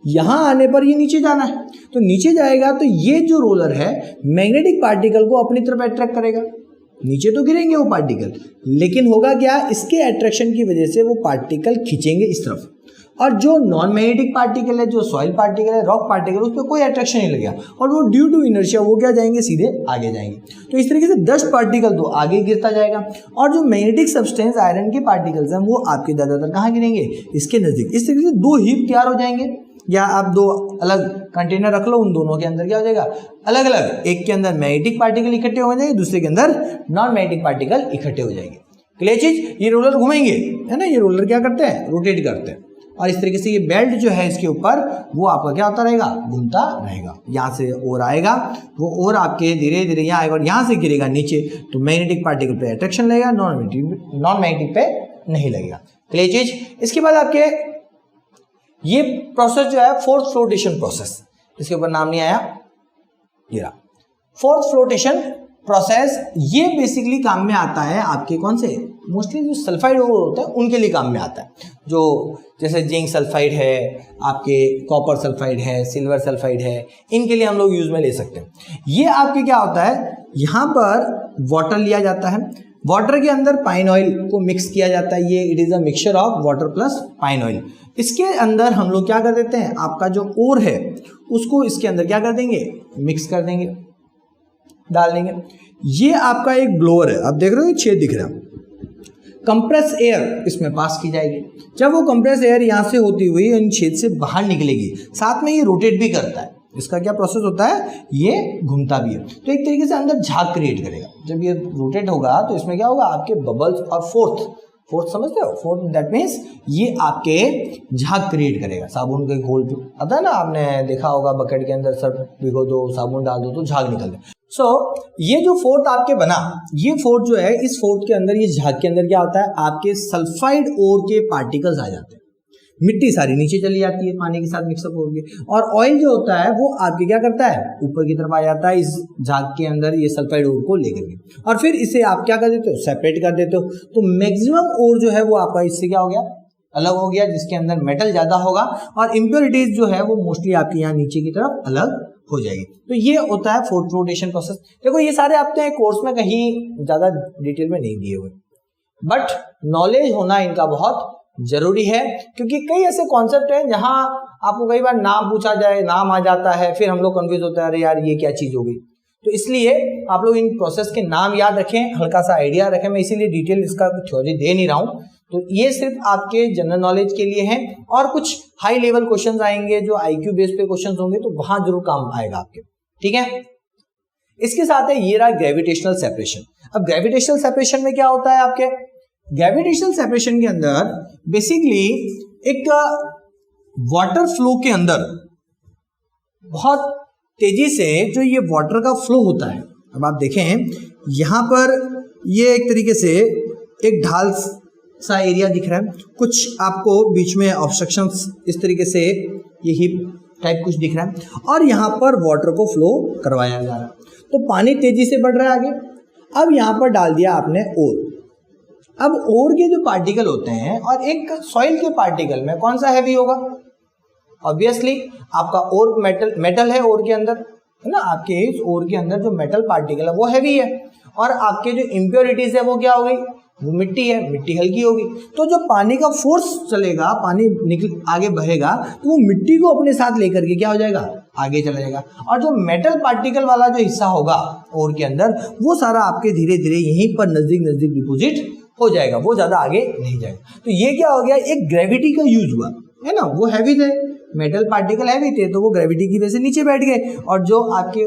यहाँ आने पर ये नीचे जाना है, तो नीचे जाएगा तो ये जो रोलर है मैग्नेटिक पार्टिकल को अपनी तरफ अट्रैक्ट करेगा। नीचे तो गिरेंगे वो पार्टिकल, लेकिन होगा क्या, इसके अट्रैक्शन की वजह से वो पार्टिकल खींचेंगे इस तरफ, और जो नॉन मैग्नेटिक पार्टिकल है, जो सॉइल पार्टिकल है, रॉक पार्टिकल, उस पर कोई अट्रैक्शन नहीं लगेगा और वो ड्यू टू इनर्शिया वो क्या जाएंगे, सीधे आगे जाएंगे। तो इस तरीके से 10 पार्टिकल तो आगे गिरता जाएगा, और जो मैग्नेटिक सब्सटेंस आयरन के पार्टिकल्स हैं वो आपके ज़्यादातर कहाँ गिरेंगे, इसके नज़दीक। इस तरीके से 2 हीप तैयार हो जाएंगे, या आप 2 अलग कंटेनर रख लो, उन दोनों के अंदर क्या हो जाएगा, अलग अलग, एक के अंदर मैग्नेटिक पार्टिकल इकट्ठे हो जाएंगे, दूसरे के अंदर नॉन मैग्नेटिक पार्टिकल इकट्ठे हो जाएंगे। क्लियर चीज, ये रोलर घूमेंगे, है ना, ये रोलर क्या करते हैं, रोटेट करते हैं, और इस तरीके से ये बेल्ट जो है इसके ऊपर वो आपका क्या होता रहेगा, घूमता रहेगा। यहाँ से और आएगा, वो और आपके धीरे धीरे यहाँ आएगा और यहाँ से गिरेगा नीचे, तो मैग्नेटिक पार्टिकल पे अट्रैक्शन लगेगा, नॉन मैग्नेटिक पे नहीं लगेगा। क्लियर चीज। इसके बाद आपके ये प्रोसेस जो है फोर्थ फ्लोटेशन प्रोसेस, इसके ऊपर नाम नहीं आया, ये रहा फोर्थ फ्लोटेशन प्रोसेस। ये बेसिकली काम में आता है आपके कौन से, मोस्टली जो सल्फाइड ओर होते हैं उनके लिए काम में आता है, जो जैसे जिंक सल्फाइड है, आपके कॉपर सल्फाइड है, सिल्वर सल्फाइड है, इनके लिए हम लोग यूज में ले सकते हैं। ये आपके क्या होता है, यहाँ पर वाटर लिया जाता है, वाटर के अंदर पाइन ऑयल को मिक्स किया जाता है, ये it is a mixture of water plus pine oil. इसके अंदर हम लोग क्या कर देते हैं, आपका जो ओर है उसको इसके अंदर क्या कर देंगे, मिक्स कर देंगे, डाल देंगे। ये आपका एक ब्लोअर है, आप देख रहे हो छेद दिख रहा है, कंप्रेस एयर इसमें पास की जाएगी। जब वो कंप्रेस एयर यहाँ से होती हुई इन छेद से बाहर निकलेगी, साथ में ये रोटेट भी करता है, इसका क्या प्रोसेस होता है, ये घूमता भी है, तो एक तरीके से अंदर झाग क्रिएट करेगा। जब ये रोटेट होगा तो इसमें क्या होगा, आपके बबल्स, और फोर्थ समझते हो, फोर्थ दैट मीन्स ये आपके झाग क्रिएट करेगा। साबुन के घोल आता है ना, आपने देखा होगा, बकेट के अंदर सब भिगो दो, साबुन डाल दो तो झाग निकलता है। सो ये जो फोर्थ आपके बना, ये फोर्थ जो है, इस फोर्थ के अंदर, ये झाग के अंदर क्या होता है, आपके सल्फाइड ओर के पार्टिकल्स आ जाते हैं, मिट्टी सारी नीचे चली जाती है पानी के साथ मिक्सअप होगी, और ऑयल जो होता है वो आपके क्या करता है, ऊपर की तरफ आ जाता है इस झाग के अंदर, ये सल्फाइड ओर को लेकर के, और फिर इसे आप क्या कर देते हो, सेपरेट कर देते हो। तो मैक्सिमम ओर जो है वो आपका इससे क्या हो गया, अलग हो गया, जिसके अंदर मेटल ज्यादा होगा, और इम्प्योरिटीज जो है वो मोस्टली आपके यहाँ नीचे की तरफ अलग हो जाएगी। तो ये होता है फोर्थ फ्लोटेशन प्रोसेस। देखो ये सारे आपने कोर्स में कहीं ज्यादा डिटेल में नहीं दिए हुए, बट नॉलेज होना इनका बहुत जरूरी है, क्योंकि कई ऐसे कॉन्सेप्ट हैं जहां आपको कई बार नाम पूछा जाए, नाम आ जाता है, फिर हम लोग कंफ्यूज होता है, अरे यार ये क्या चीज होगी। तो इसलिए आप लोग इन प्रोसेस के नाम याद रखें, हल्का सा आइडिया रखें। मैं इसीलिए डिटेल इसका थ्योरी दे नहीं रहा हूं, तो ये सिर्फ आपके जनरल नॉलेज के लिए है, और कुछ हाई लेवल क्वेश्चंस आएंगे जो आईक्यू बेस पे क्वेश्चंस होंगे, तो वहां जरूर काम आएगा आपके, ठीक है। इसके साथ है ये रहा ग्रेविटेशनल सेपरेशन। अब ग्रेविटेशनल सेपरेशन में क्या होता है, आपके ग्रेविटेशनल सेपरेशन के अंदर बेसिकली एक वाटर फ्लो के अंदर बहुत तेजी से जो ये वाटर का फ्लो होता है, अब आप देखें यहाँ पर ये एक तरीके से एक ढाल सा एरिया दिख रहा है, कुछ आपको बीच में ऑब्स्ट्रक्शंस इस तरीके से ये हिप टाइप कुछ दिख रहा है, और यहाँ पर वाटर को फ्लो करवाया जा रहा है। तो पानी तेजी से बढ़ रहा है आगे। अब यहाँ पर डाल दिया आपने ओर। अब ओर के जो पार्टिकल होते हैं और एक सॉइल के पार्टिकल में कौन सा हैवी होगा, ऑब्वियसली आपका ओर मेटल है ओर के अंदर, है ना, आपके इस ओर के अंदर जो मेटल पार्टिकल है वो हैवी है, और आपके जो इम्प्योरिटीज है वो क्या हो गई, वो मिट्टी है, मिट्टी हल्की होगी। तो जो पानी का फोर्स चलेगा, पानी निकल आगे बहेगा, तो वो मिट्टी को अपने साथ लेकर के क्या हो जाएगा, आगे चला जाएगा, और जो मेटल पार्टिकल वाला जो हिस्सा होगा ओर के अंदर, वो सारा आपके धीरे धीरे यहीं पर नजदीक नजदीक डिपोजिट हो जाएगा, वो ज्यादा आगे नहीं जाएगा। तो ये क्या हो गया, एक ग्रेविटी का यूज हुआ, है ना, वो हैवी थे, मेटल पार्टिकल हैवी थे तो वो ग्रेविटी की वजह से नीचे बैठ गए, और जो आपके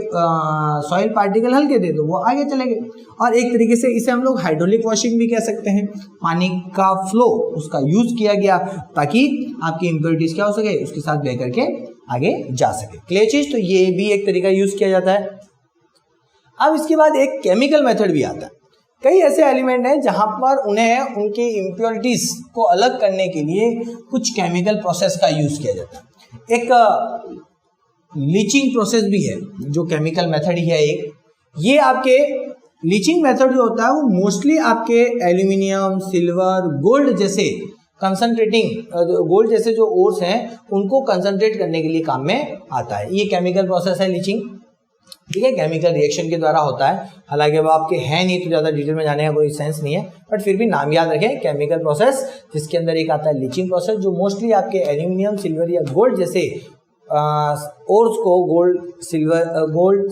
सॉइल पार्टिकल हल्के थे तो वो आगे चले गए। और एक तरीके से इसे हम लोग हाइड्रोलिक वॉशिंग भी कह सकते हैं, पानी का फ्लो उसका यूज किया गया ताकि आपकी इम्प्योरिटीज क्या हो सके, उसके साथ बह करके आगे जा सके। क्लियर चीज, तो ये भी एक तरीका यूज किया जाता है। अब इसके बाद एक केमिकल मेथड भी आता है। कई ऐसे एलिमेंट हैं जहां पर उन्हें उनके इम्प्योरिटीज को अलग करने के लिए कुछ केमिकल प्रोसेस का यूज किया जाता है। एक लीचिंग प्रोसेस भी है जो केमिकल मेथड ही है एक। ये आपके लीचिंग मेथड जो होता है वो मोस्टली आपके एल्यूमिनियम, सिल्वर, गोल्ड जैसे गोल्ड जैसे जो ओर्स हैं उनको कंसंट्रेट करने के लिए काम में आता है। ये केमिकल प्रोसेस है लीचिंग, ठीक है, केमिकल रिएक्शन के द्वारा होता है। हालांकि वो आपके है नहीं तो ज़्यादा डिटेल में जाने का कोई सेंस नहीं है, बट फिर भी नाम याद रखें, केमिकल प्रोसेस, जिसके अंदर एक आता है लीचिंग प्रोसेस जो मोस्टली आपके एल्यूमिनियम, सिल्वर या गोल्ड जैसे ओर्स को गोल्ड,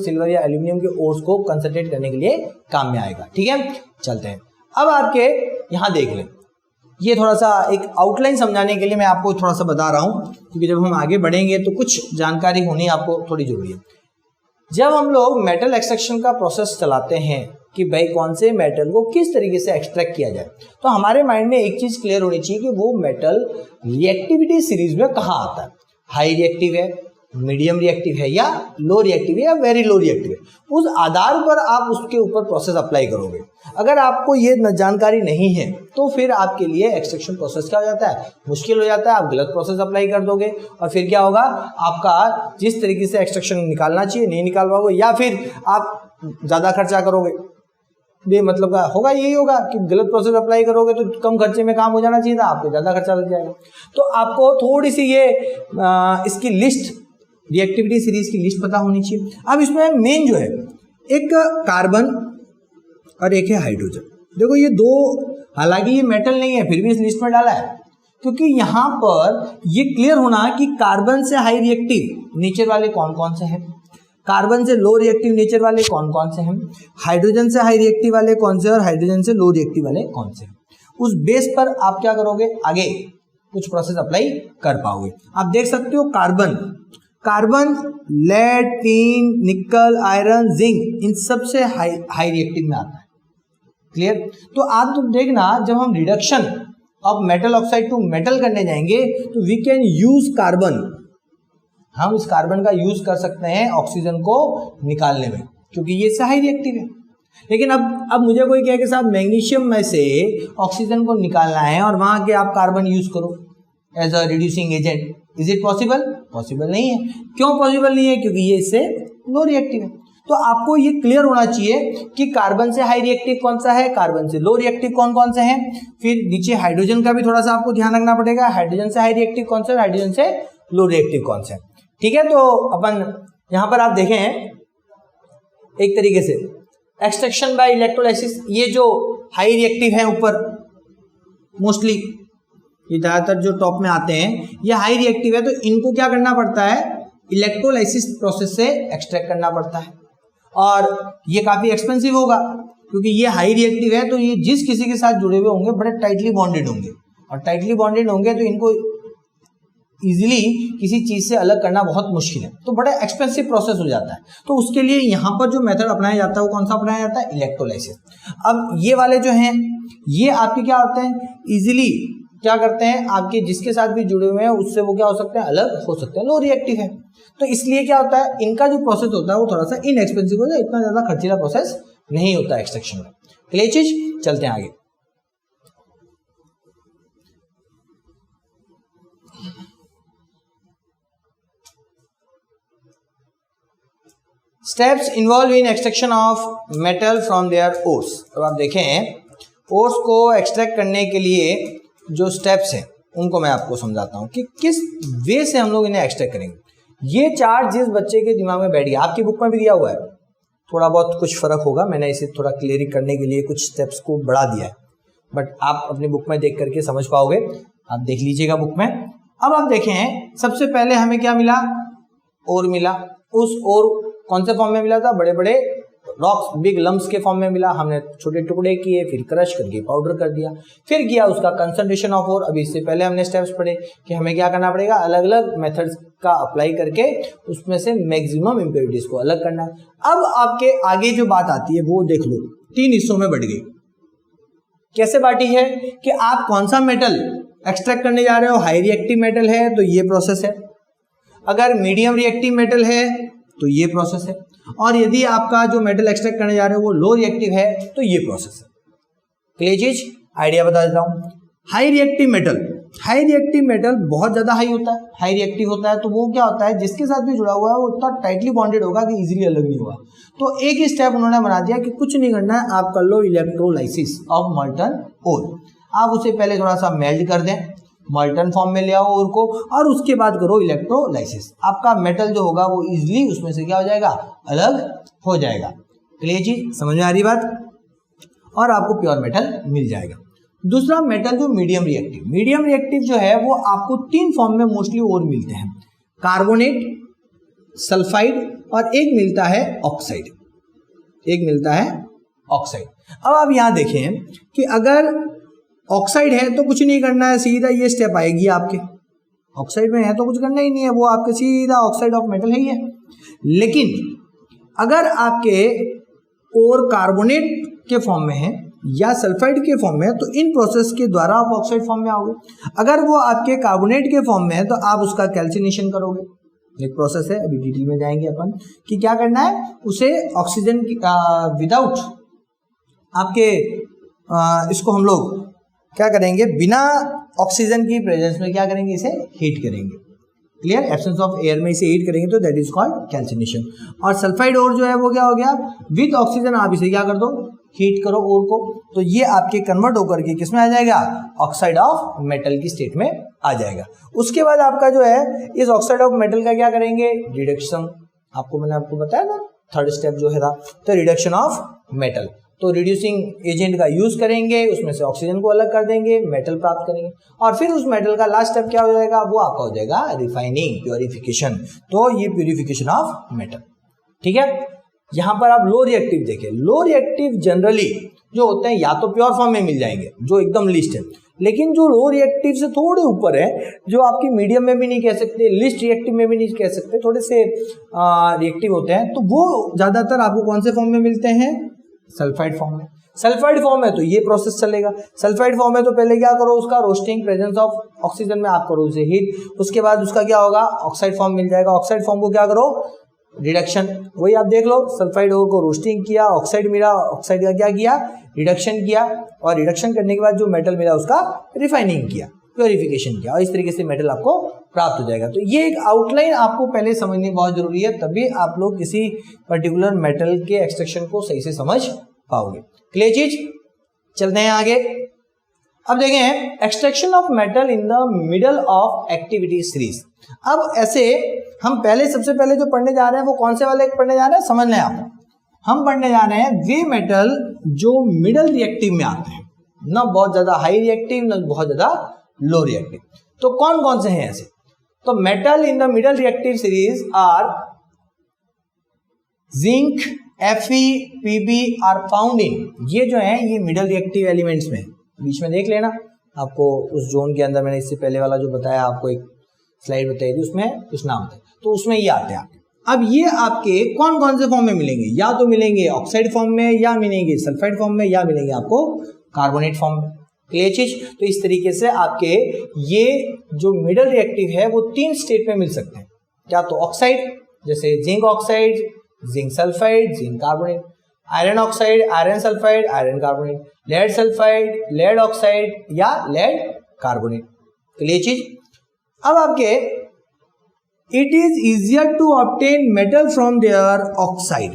सिल्वर या एल्यूमिनियम के ओर्स को कंसंट्रेट करने के लिए काम में आएगा। ठीक है, चलते हैं। अब आपके यहाँ देख लें, ये थोड़ा सा एक आउटलाइन समझाने के लिए मैं आपको थोड़ा सा बता रहा हूँ, क्योंकि जब हम आगे बढ़ेंगे तो कुछ जानकारी होनी आपको थोड़ी जरूरी है। जब हम लोग मेटल एक्सट्रैक्शन का प्रोसेस चलाते हैं कि भाई कौन से मेटल को किस तरीके से एक्सट्रैक्ट किया जाए, तो हमारे माइंड में एक चीज क्लियर होनी चाहिए कि वो मेटल रिएक्टिविटी सीरीज में कहाँ आता है। हाई रिएक्टिव है, मीडियम रिएक्टिव है, या लो रिएक्टिव है, या वेरी लो रिएक्टिव है। उस आधार पर आप उसके ऊपर प्रोसेस अप्लाई करोगे। अगर आपको ये जानकारी नहीं है तो फिर आपके लिए एक्सट्रैक्शन प्रोसेस क्या हो जाता है, मुश्किल हो जाता है। आप गलत प्रोसेस अप्लाई कर दोगे और फिर क्या होगा, आपका जिस तरीके से एक्सट्रैक्शन निकालना चाहिए नहीं निकाल पाओगे, या फिर आप ज़्यादा खर्चा करोगे। ये मतलब का होगा, यही होगा कि गलत प्रोसेस अप्लाई करोगे तो कम खर्चे में काम हो जाना चाहिए था, आपको ज़्यादा खर्चा लग जाएगा। तो आपको थोड़ी सी ये इसकी लिस्ट, रिएक्टिविटी सीरीज की लिस्ट पता होनी चाहिए। अब इसमें मेन जो है एक कार्बन और एक है हाइड्रोजन। देखो ये दो, हालांकि ये मेटल नहीं है फिर भी इस लिस्ट में डाला है, क्योंकि यहाँ पर ये क्लियर होना कि कार्बन से हाई रिएक्टिव नेचर वाले कौन कौन से हैं, कार्बन से लो रिएक्टिव नेचर वाले कौन कौन से हैं, हाइड्रोजन से हाई रिएक्टिव वाले कौन से, और हाइड्रोजन से लो रिएक्टिव वाले कौन से हैं। उस बेस पर आप क्या करोगे, आगे कुछ प्रोसेस अप्लाई कर पाओगे। आप देख सकते हो कार्बन, लेड, टिन, निकल, आयरन, जिंक, इन सब से हाई रिएक्टिव में आता है। क्लियर, तो आप तो देखना जब हम reduction of metal oxide to metal करने जाएंगे तो वी कैन यूज कार्बन, हम इस कार्बन का यूज कर सकते हैं ऑक्सीजन को निकालने में, क्योंकि ये हाई रिएक्टिव है। लेकिन अब मुझे कोई कहे कि साहब मैग्नीशियम में से ऑक्सीजन को निकालना है और वहां के आप कार्बन यूज करो as a reducing agent, is it possible? Possible नहीं है। क्यों पॉसिबल नहीं है? क्योंकि ये इससे लो रिएक्टिव है। तो आपको ये क्लियर होना चाहिए कि कार्बन से हाई रिएक्टिव कौन सा है, कार्बन से लो रिएक्टिव कौन कौन से हैं। फिर नीचे हाइड्रोजन का भी थोड़ा सा आपको ध्यान रखना पड़ेगा, हाइड्रोजन से हाई रिएक्टिव कौन सा है, हाइड्रोजन से लो रिएक्टिव कौन सा है। ठीक है, तो अपन यहां पर आप देखें एक तरीके से एक्सट्रैक्शन बाय इलेक्ट्रोलाइसिस, ये जो हाई रिएक्टिव है ऊपर मोस्टली ये ज्यादातर जो टॉप में आते हैं ये हाई रिएक्टिव है, तो इनको क्या करना पड़ता है, इलेक्ट्रोलाइसिस प्रोसेस से एक्सट्रैक्ट करना पड़ता है। और ये काफी एक्सपेंसिव होगा क्योंकि ये हाई रिएक्टिव है, तो ये जिस किसी के साथ जुड़े हुए होंगे बड़े टाइटली बॉन्डेड होंगे, और टाइटली बॉन्डेड होंगे तो इनको इजीली किसी चीज से अलग करना बहुत मुश्किल है, तो बड़ा एक्सपेंसिव प्रोसेस हो जाता है। तो उसके लिए यहाँ पर जो मेथड अपनाया जाता है वो कौन सा अपनाया जाता है, इलेक्ट्रोलाइसिस। अब ये वाले जो हैं ये आपके क्या होते हैं, इजीली क्या करते हैं, आपके जिसके साथ भी जुड़े हुए हैं उससे वो क्या हो सकते हैं, अलग हो सकते हैं, लो रिएक्टिव है। तो इसलिए क्या होता है, इनका जो प्रोसेस होता है वो थोड़ा सा इनएक्सपेंसिव होता है, इतना ज्यादा खर्चीला प्रोसेस नहीं होता एक्सट्रैक्शन में। क्लियर चीज, चलते हैं आगे। Steps involve in extraction of metal from their ores. तो आप देखें ओर्स को एक्सट्रैक्ट करने के लिए जो स्टेप्स हैं उनको मैं आपको समझाता हूं कि किस वे से हम लोग इन्हें एक्सट्रैक्ट करेंगे। ये चार्ट जिस बच्चे के दिमाग में बैठ गया, आपकी बुक में भी दिया हुआ है, थोड़ा बहुत कुछ फर्क होगा, मैंने इसे थोड़ा क्लियर करने के लिए कुछ स्टेप्स को बढ़ा दिया है, बट आप अपनी बुक में देख करके समझ पाओगे, आप देख लीजिएगा बुक में। अब आप देखें सबसे पहले हमें क्या मिला, ओर मिला। उस ओर कौन से फॉर्म में मिला था, बड़े बड़े रॉक्स बिग लम्प्स के फॉर्म में मिला, हमने छोटे टुकड़े किए, फिर क्रश करके पाउडर कर दिया, फिर किया उसका कंसंट्रेशन ऑफ ओर। अभी इससे पहले हमने स्टेप्स पढ़े कि हमें क्या करना पड़ेगा, अलग अलग मेथड्स का अप्लाई करके उसमें से मैक्सिमम इम्प्योरिटीज को अलग करना है। अब आपके आगे जो बात आती है वो देख लो, 3 हिस्सों में बढ़ गई। कैसे बांटी है कि आप कौन सा मेटल एक्सट्रैक्ट करने जा रहे हो, हाई रिएक्टिव मेटल है तो ये प्रोसेस है, अगर मीडियम रिएक्टिव मेटल है तो ये प्रोसेस है, और यदि आपका जो मेटल एक्सट्रैक्ट करने जा रहे हो वो लो रिएक्टिव है तो ये प्रोसेस है। क्लियर चीज, आइडिया बता देता हूं। हाई रिएक्टिव मेटल बहुत ज्यादा हाई होता है, हाई रिएक्टिव होता है, तो वो क्या होता है, जिसके साथ भी जुड़ा हुआ है वो इतना टाइटली बॉन्डेड होगा कि इजीली अलग नहीं होगा। तो एक ही स्टेप उन्होंने बना दिया कि कुछ नहीं करना है, आप कर लो इलेक्ट्रोलाइसिस ऑफ मॉल्टन ओर। आप उसे पहले थोड़ा सा मेल्ट कर दें, मॉल्टन फॉर्म में ले आओ ओर को, और उसके बाद करो इलेक्ट्रोलाइसिस। आपका मेटल जो होगा वो इजीली उसमें से क्या हो जाएगा, अलग हो जाएगा। क्लियर चीज, समझ में आ रही बात, और आपको प्योर मेटल मिल जाएगा। दूसरा मेटल जो मीडियम रिएक्टिव जो है वो आपको 3 फॉर्म में मोस्टली और मिलते हैं, कार्बोनेट, सल्फाइड और एक मिलता है ऑक्साइड, अब आप यहां देखें कि अगर ऑक्साइड है तो कुछ नहीं करना है, सीधा ये स्टेप आएगी आपके, ऑक्साइड में है तो कुछ करना ही नहीं है, वो आपके सीधा ऑक्साइड ऑफ मेटल है ही है। लेकिन अगर आपके और कार्बोनेट के फॉर्म में है या सल्फाइड के फॉर्म में है तो इन प्रोसेस के द्वारा आप ऑक्साइड फॉर्म में आओगे। अगर वो आपके कार्बोनेट के फॉर्म में है तो आप उसका कैल्सिनेशन करोगे, एक प्रोसेस है, अभी डिटेल में जाएंगे अपन कि क्या करना है, उसे ऑक्सीजन विदाउट आपके इसको हम लोग क्या करेंगे, बिना ऑक्सीजन की प्रेजेंस में क्या करेंगे, इसे हीट करेंगे। क्लियर, एब्सेंस ऑफ एयर में इसे हीट करेंगे तो दैट इज कॉल्ड कैल्सिनेशन। और सल्फाइड और जो है वो क्या हो गया, विद ऑक्सीजन आप इसे क्या कर दो, हीट करो ओर को, तो ये आपके कन्वर्ट होकर के किसमें आ जाएगा, ऑक्साइड ऑफ मेटल की स्टेट में आ जाएगा। उसके बाद आपका जो है इस ऑक्साइड ऑफ मेटल का क्या करेंगे, रिडक्शन। मैंने आपको बताया ना, 3rd स्टेप जो है था, तो रिडक्शन ऑफ मेटल, तो रिड्यूसिंग एजेंट का यूज करेंगे, उसमें से ऑक्सीजन को अलग कर देंगे, मेटल प्राप्त करेंगे, और फिर उस मेटल का लास्ट स्टेप क्या हो जाएगा, वो आपका हो जाएगा रिफाइनिंग, प्योरिफिकेशन। तो ये प्योरिफिकेशन ऑफ मेटल, ठीक है। यहां पर आप लो रिएक्टिव देखें, लो रिएक्टिव जनरली जो होते हैं या तो प्योर फॉर्म में मिल जाएंगे जो एकदम लिस्ट है, लेकिन जो लो रिएक्टिव से थोड़े ऊपर है, जो आपकी मीडियम में भी नहीं कह सकते, लिस्ट रिएक्टिव में भी नहीं कह सकते, थोड़े से रिएक्टिव होते हैं, तो वो ज्यादातर आपको कौन से फॉर्म में मिलते हैं, सल्फाइड फॉर्म में। सल्फाइड फॉर्म है तो ये प्रोसेस चलेगा, सल्फाइड फॉर्म है तो पहले क्या करो, उसका रोस्टिंग, प्रेजेंस ऑफ ऑक्सीजन में आप करो उसे हीट, उसके बाद उसका क्या होगा, ऑक्साइड फॉर्म मिल जाएगा। ऑक्साइड फॉर्म को क्या करो, रिडक्शन, वही आप देख लो, सल्फाइड ओर को रोस्टिंग किया, ऑक्साइड मिला, ऑक्साइड का क्या किया, रिडक्शन किया, और रिडक्शन करने के बाद जो मेटल मिला उसका रिफाइनिंग किया, प्योरिफिकेशन किया, और इस तरीके से मेटल आपको प्राप्त हो जाएगा। तो ये एक आउटलाइन आपको पहले समझनी बहुत जरूरी है, तभी आप लोग किसी पर्टिकुलर मेटल के एक्सट्रैक्शन को सही से समझ पाओगे। क्लियर चीज, चलते हैं आगे। अब देखें extraction of metal in the middle of activity series. अब ऐसे हम सबसे पहले जो पढ़ने जा रहे हैं वो कौन से वाले पढ़ने जा रहे हैं, समझ लें आप। हम पढ़ने जा रहे हैं वे मेटल जो मिडल रिएक्टिव में आते हैं, ना बहुत ज्यादा हाई रिएक्टिव, ना बहुत ज्यादा लो रिएक्टिव। तो कौन कौन से हैं ऐसे, तो metal in the middle reactive series are zinc, Fe, Pb are found in, ये जो है ये मिडल रिएक्टिव एलिमेंट्स में, बीच में देख लेना, आपको उस जोन के अंदर मैंने इससे पहले वाला जो बताया, आपको एक स्लाइड बताई थी, उसमें कुछ नाम था, तो उसमें ये आते हैं। अब ये आपके कौन कौन से फॉर्म में मिलेंगे, या तो मिलेंगे ऑक्साइड फॉर्म में, या मिलेंगे सल्फाइड फॉर्म में, या मिलेंगे आपको कार्बोनेट फॉर्म में। क्लियर चीज, तो इस तरीके से आपके ये जो मिडल रिएक्टिव है वो 3 स्टेट में मिल सकते हैं, या तो ऑक्साइड जैसे zinc oxide, zinc sulphide, zinc carbonate, iron oxide, iron sulphide, iron carbonate, lead sulphide, lead oxide या लेड कार्बोनेट। क्लियर चीज। अब आपके it is easier to obtain metal from their oxide,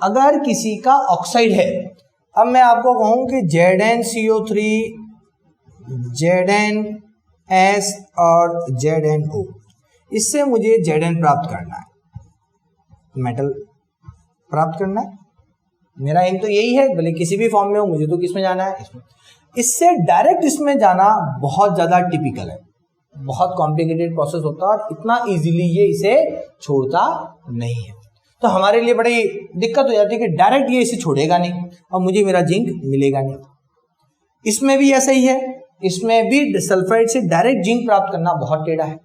अगर किसी का ऑक्साइड है, अब मैं आपको कहूं कि ZnCO3, ZnS और ZnO, इससे मुझे Zn प्राप्त करना है, मेटल प्राप्त करना है, मेरा एम तो यही है, भले किसी भी फॉर्म में हो, मुझे तो किस में जाना है, इसमें। इससे डायरेक्ट इसमें जाना बहुत ज्यादा टिपिकल है, बहुत कॉम्प्लिकेटेड प्रोसेस होता है और इतना इजीली ये इसे छोड़ता नहीं है। तो हमारे लिए बड़ी दिक्कत हो जाती है कि डायरेक्ट ये इसे छोड़ेगा नहीं और मुझे मेरा जिंक मिलेगा नहीं। इसमें भी ऐसा ही है, इसमें भी सल्फाइड से डायरेक्ट जिंक प्राप्त करना बहुत टेढ़ा है।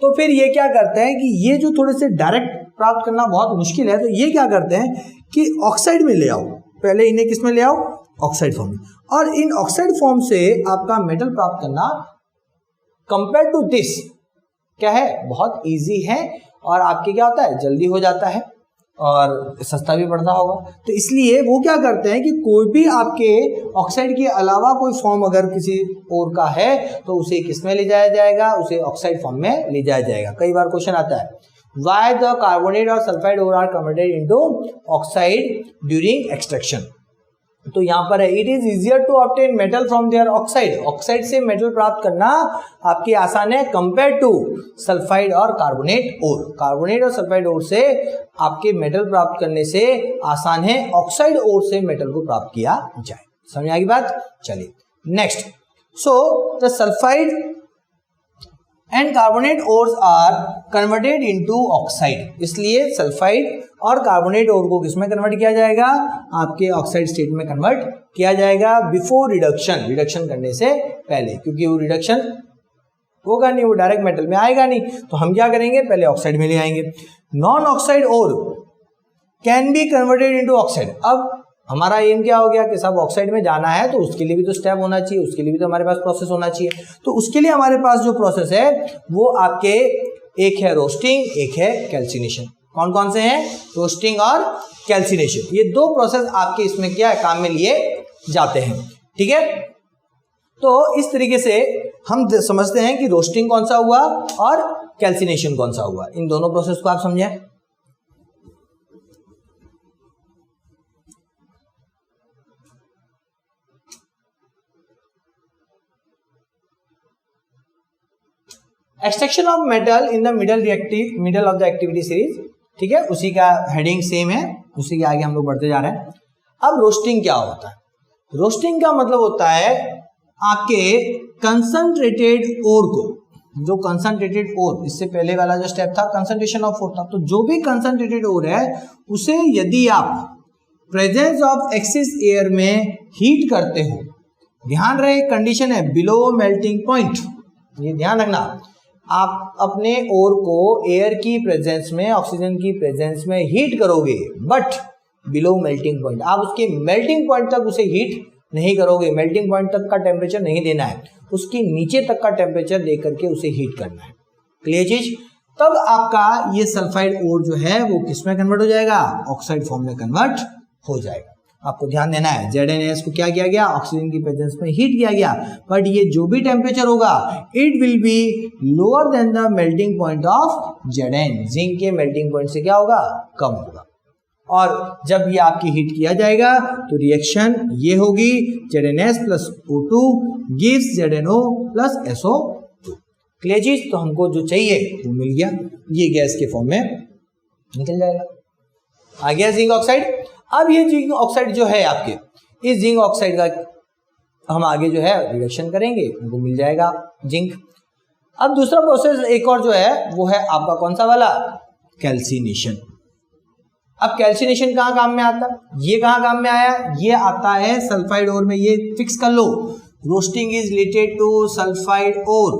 तो फिर ये क्या करते हैं कि ये जो थोड़े से डायरेक्ट प्राप्त करना बहुत मुश्किल है, तो ये क्या करते हैं कि ऑक्साइड में ले आओ, पहले इन्हें किस में ले आओ, ऑक्साइड फॉर्म में, और इन ऑक्साइड फॉर्म से आपका मेटल प्राप्त करना कंपेयर टू दिस क्या है, बहुत इजी है और आपके क्या होता है, जल्दी हो जाता है और सस्ता भी पड़ता होगा। तो इसलिए वो क्या करते हैं कि कोई भी आपके ऑक्साइड के अलावा कोई फॉर्म अगर किसी और का है तो उसे किस में ले जाया जाएगा, उसे ऑक्साइड फॉर्म में ले जाया जाएगा। कई बार क्वेश्चन आता है, व्हाई द कार्बोनेट और sulphide ore are converted into oxide during extraction. तो यहाँ पर है, it is easier to obtain metal from their oxide, oxide से मेटल प्राप्त करना आपके आसान है कंपेयर टू सल्फाइड और कार्बोनेट ओर। कार्बोनेट और सल्फाइड ओर से आपके मेटल प्राप्त करने से आसान है ऑक्साइड ओर से मेटल को प्राप्त किया जाए। समझ आ गई बात? चलिए next, so the sulphide and carbonate ores are converted into oxide, इसलिए सल्फाइड और कार्बोनेट ओर को किसमें कन्वर्ट किया जाएगा, आपके ऑक्साइड स्टेट में कन्वर्ट किया जाएगा बिफोर रिडक्शन, रिडक्शन करने से पहले, क्योंकि वो रिडक्शन होगा नहीं, वो डायरेक्ट मेटल में आएगा नहीं, तो हम क्या करेंगे, पहले ऑक्साइड में ले आएंगे। Non oxide ore can be converted into oxide. अब हमारा एम क्या हो गया कि सब ऑक्साइड में जाना है, तो उसके लिए भी तो स्टेप होना चाहिए, उसके लिए भी तो हमारे पास प्रोसेस होना चाहिए। तो उसके लिए हमारे पास जो प्रोसेस है वो आपके एक है रोस्टिंग, एक है कैल्सिनेशन। कौन कौन से हैं, रोस्टिंग और कैल्सिनेशन, ये दो प्रोसेस आपके इसमें क्या है, काम में लिए जाते हैं। ठीक है, तो इस तरीके से हम समझते हैं कि रोस्टिंग कौन सा हुआ और कैल्सिनेशन कौन सा हुआ, इन दोनों प्रोसेस को आप समझें। Extraction of metal in the middle of the activity series, ठीक है, उसी का हेडिंग सेम है, उसी के आगे हम लोग बढ़ते जा रहे हैं। अब रोस्टिंग क्या होता है, रोस्टिंग का मतलब होता है आपके कंसंट्रेटेड ओर को, जो कंसंट्रेटेड ओर, इससे पहले वाला जो स्टेप था कंसंट्रेशन ऑफ ओर था, तो जो भी कंसंट्रेटेड ओर है उसे यदि आप प्रेजेंस ऑफ एक्सिस एयर में हीट करते हो, ध्यान रहे कंडीशन है बिलो मेल्टिंग पॉइंट, ये ध्यान रखना, आप अपने ओर को एयर की प्रेजेंस में, ऑक्सीजन की प्रेजेंस में हीट करोगे, बट बिलो मेल्टिंग पॉइंट, आप उसके मेल्टिंग पॉइंट तक उसे हीट नहीं करोगे, मेल्टिंग पॉइंट तक का टेम्परेचर नहीं देना है, उसके नीचे तक का टेम्परेचर दे करके उसे हीट करना है। क्लियर चीज? तब आपका ये सल्फाइड ओर जो है वो किस में कन्वर्ट हो जाएगा, ऑक्साइड फॉर्म में कन्वर्ट हो जाएगा। आपको ध्यान देना है, ZnAs को क्या किया गया, ऑक्सीजन की प्रेजेंस में हीट किया गया, बट ये जो भी टेम्परेचर होगा it will be lower than the melting point of Zn, zinc के मेल्टिंग पॉइंट से क्या होगा, कम होगा। और जब ये आपकी हीट किया जाएगा तो रिएक्शन ये होगी, ZnS plus O2 gives ZnO plus SO2। Clear चीज? तो हमको जो चाहिए वो मिल गया, ये गैस के फॉर्म में निकल जाएगा। आ गया जिंक ऑक्साइड। अब ये जिंक ऑक्साइड जो है आपके, इस जिंक ऑक्साइड का हम आगे जो है रिडक्शन करेंगे, उनको मिल जाएगा जिंक। अब दूसरा प्रोसेस एक और जो है वो है आपका कौन सा वाला, कैल्सिनेशन। अब कैल्सिनेशन कहाँ काम में आता है, ये कहाँ काम में आया, ये आता है सल्फाइड ओर में, ये फिक्स कर लो, roasting is related to sulphide ore,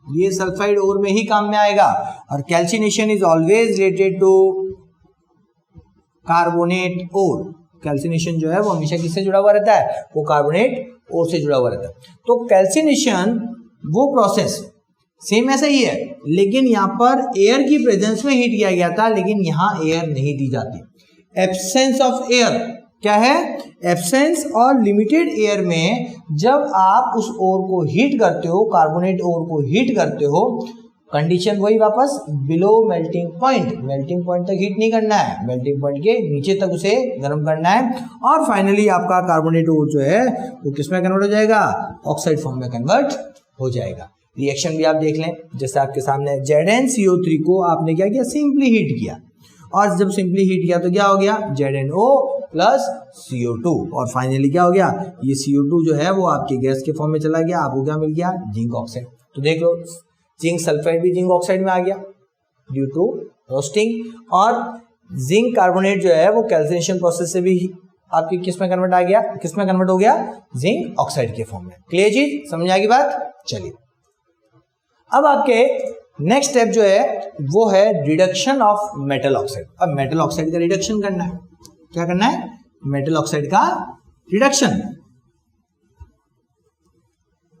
ये सल्फाइड ओर में ही काम में आएगा, और calcination is always related to carbonate ore. Calcination जो है वो हमेशा किससे जुड़ा हुआ रहता है, वो कार्बोनेट ओर से जुड़ा हुआ रहता है। तो कैल्सिनेशन वो प्रोसेस सेम ऐसा ही है, लेकिन यहाँ पर एयर की प्रेजेंस में हीट किया गया था, लेकिन यहाँ एयर नहीं दी जाती। एब्सेंस ऑफ एयर क्या है, एब्सेंस और लिमिटेड एयर में जब आप उस ओर को हीट करते हो, कार्बोनेट ओर को हीट करते हो, कंडीशन वही वापस below melting point, melting point तक हीट नहीं करना है, मेल्टिंग पॉइंट के नीचे तक उसे गर्म करना है, और फाइनली आपका कार्बोनेट ओर जो है वो किसमें कन्वर्ट हो जाएगा, ऑक्साइड फॉर्म में कन्वर्ट हो जाएगा। रिएक्शन भी आप देख लें, जैसे आपके सामने ZnCO3 को आपने क्या किया, सिंपली हीट किया, और जब सिंपली हीट किया तो क्या हो गया, ZnO प्लस CO2, और फाइनली क्या हो गया, ये CO2 जो है वो आपके गैस के फॉर्म में चला गया, आपको क्या मिल गया, जिंक ऑक्साइड। तो देख लो, जिंक सल्फाइड भी जिंक ऑक्साइड में आ गया ड्यू टू रोस्टिंग, और जिंक कार्बोनेट जो है वो कैल्सिनेशन प्रोसेस से भी आपकी किस में कन्वर्ट आ गया, किस में कन्वर्ट हो गया, जिंक ऑक्साइड के फॉर्म में। क्लियर चीज, समझ आ गई बात। चलिए अब आपके नेक्स्ट स्टेप जो है वो है रिडक्शन ऑफ मेटल ऑक्साइड। अब मेटल ऑक्साइड का रिडक्शन करना है। क्या करना है, मेटल ऑक्साइड का रिडक्शन।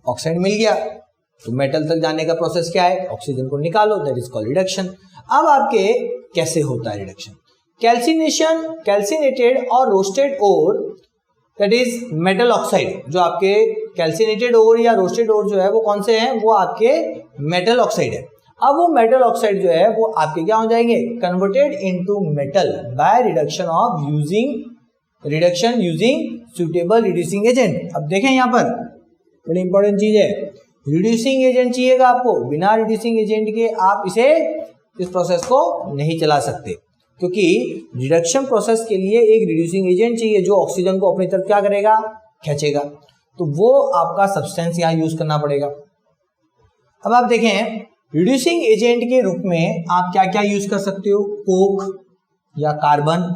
ऑक्साइड मिल गया तो मेटल तक जाने का प्रोसेस क्या है, ऑक्सीजन को निकालो, दैट इज कॉल्ड रिडक्शन। अब आपके कैसे होता है रिडक्शन, कैल्सिनेशन, कैल्सिनेटेड और roasted ore that is metal oxide, जो आपके कैल्सिनेटेड ओर या रोस्टेड ओर जो है वो कौन से हैं, वो आपके मेटल ऑक्साइड है। अब वो मेटल ऑक्साइड जो है वो आपके क्या हो जाएंगे, converted into metal by reduction of using reduction using suitable reducing agent. अब देखें यहाँ पर बड़ी इंपॉर्टेंट चीज है, रिड्यूसिंग एजेंट चाहिएगा आपको, बिना रिड्यूसिंग एजेंट के आप इस प्रोसेस को नहीं चला सकते, क्योंकि रिडक्शन प्रोसेस के लिए एक रिड्यूसिंग एजेंट चाहिए जो ऑक्सीजन को अपनी तरफ क्या करेगा, खींचेगा। तो वो आपका सब्सटेंस यहाँ यूज करना पड़ेगा। अब आप देखें रिड्यूसिंग एजेंट के रूप में आप क्या क्या यूज कर सकते हो, कोक या कार्बन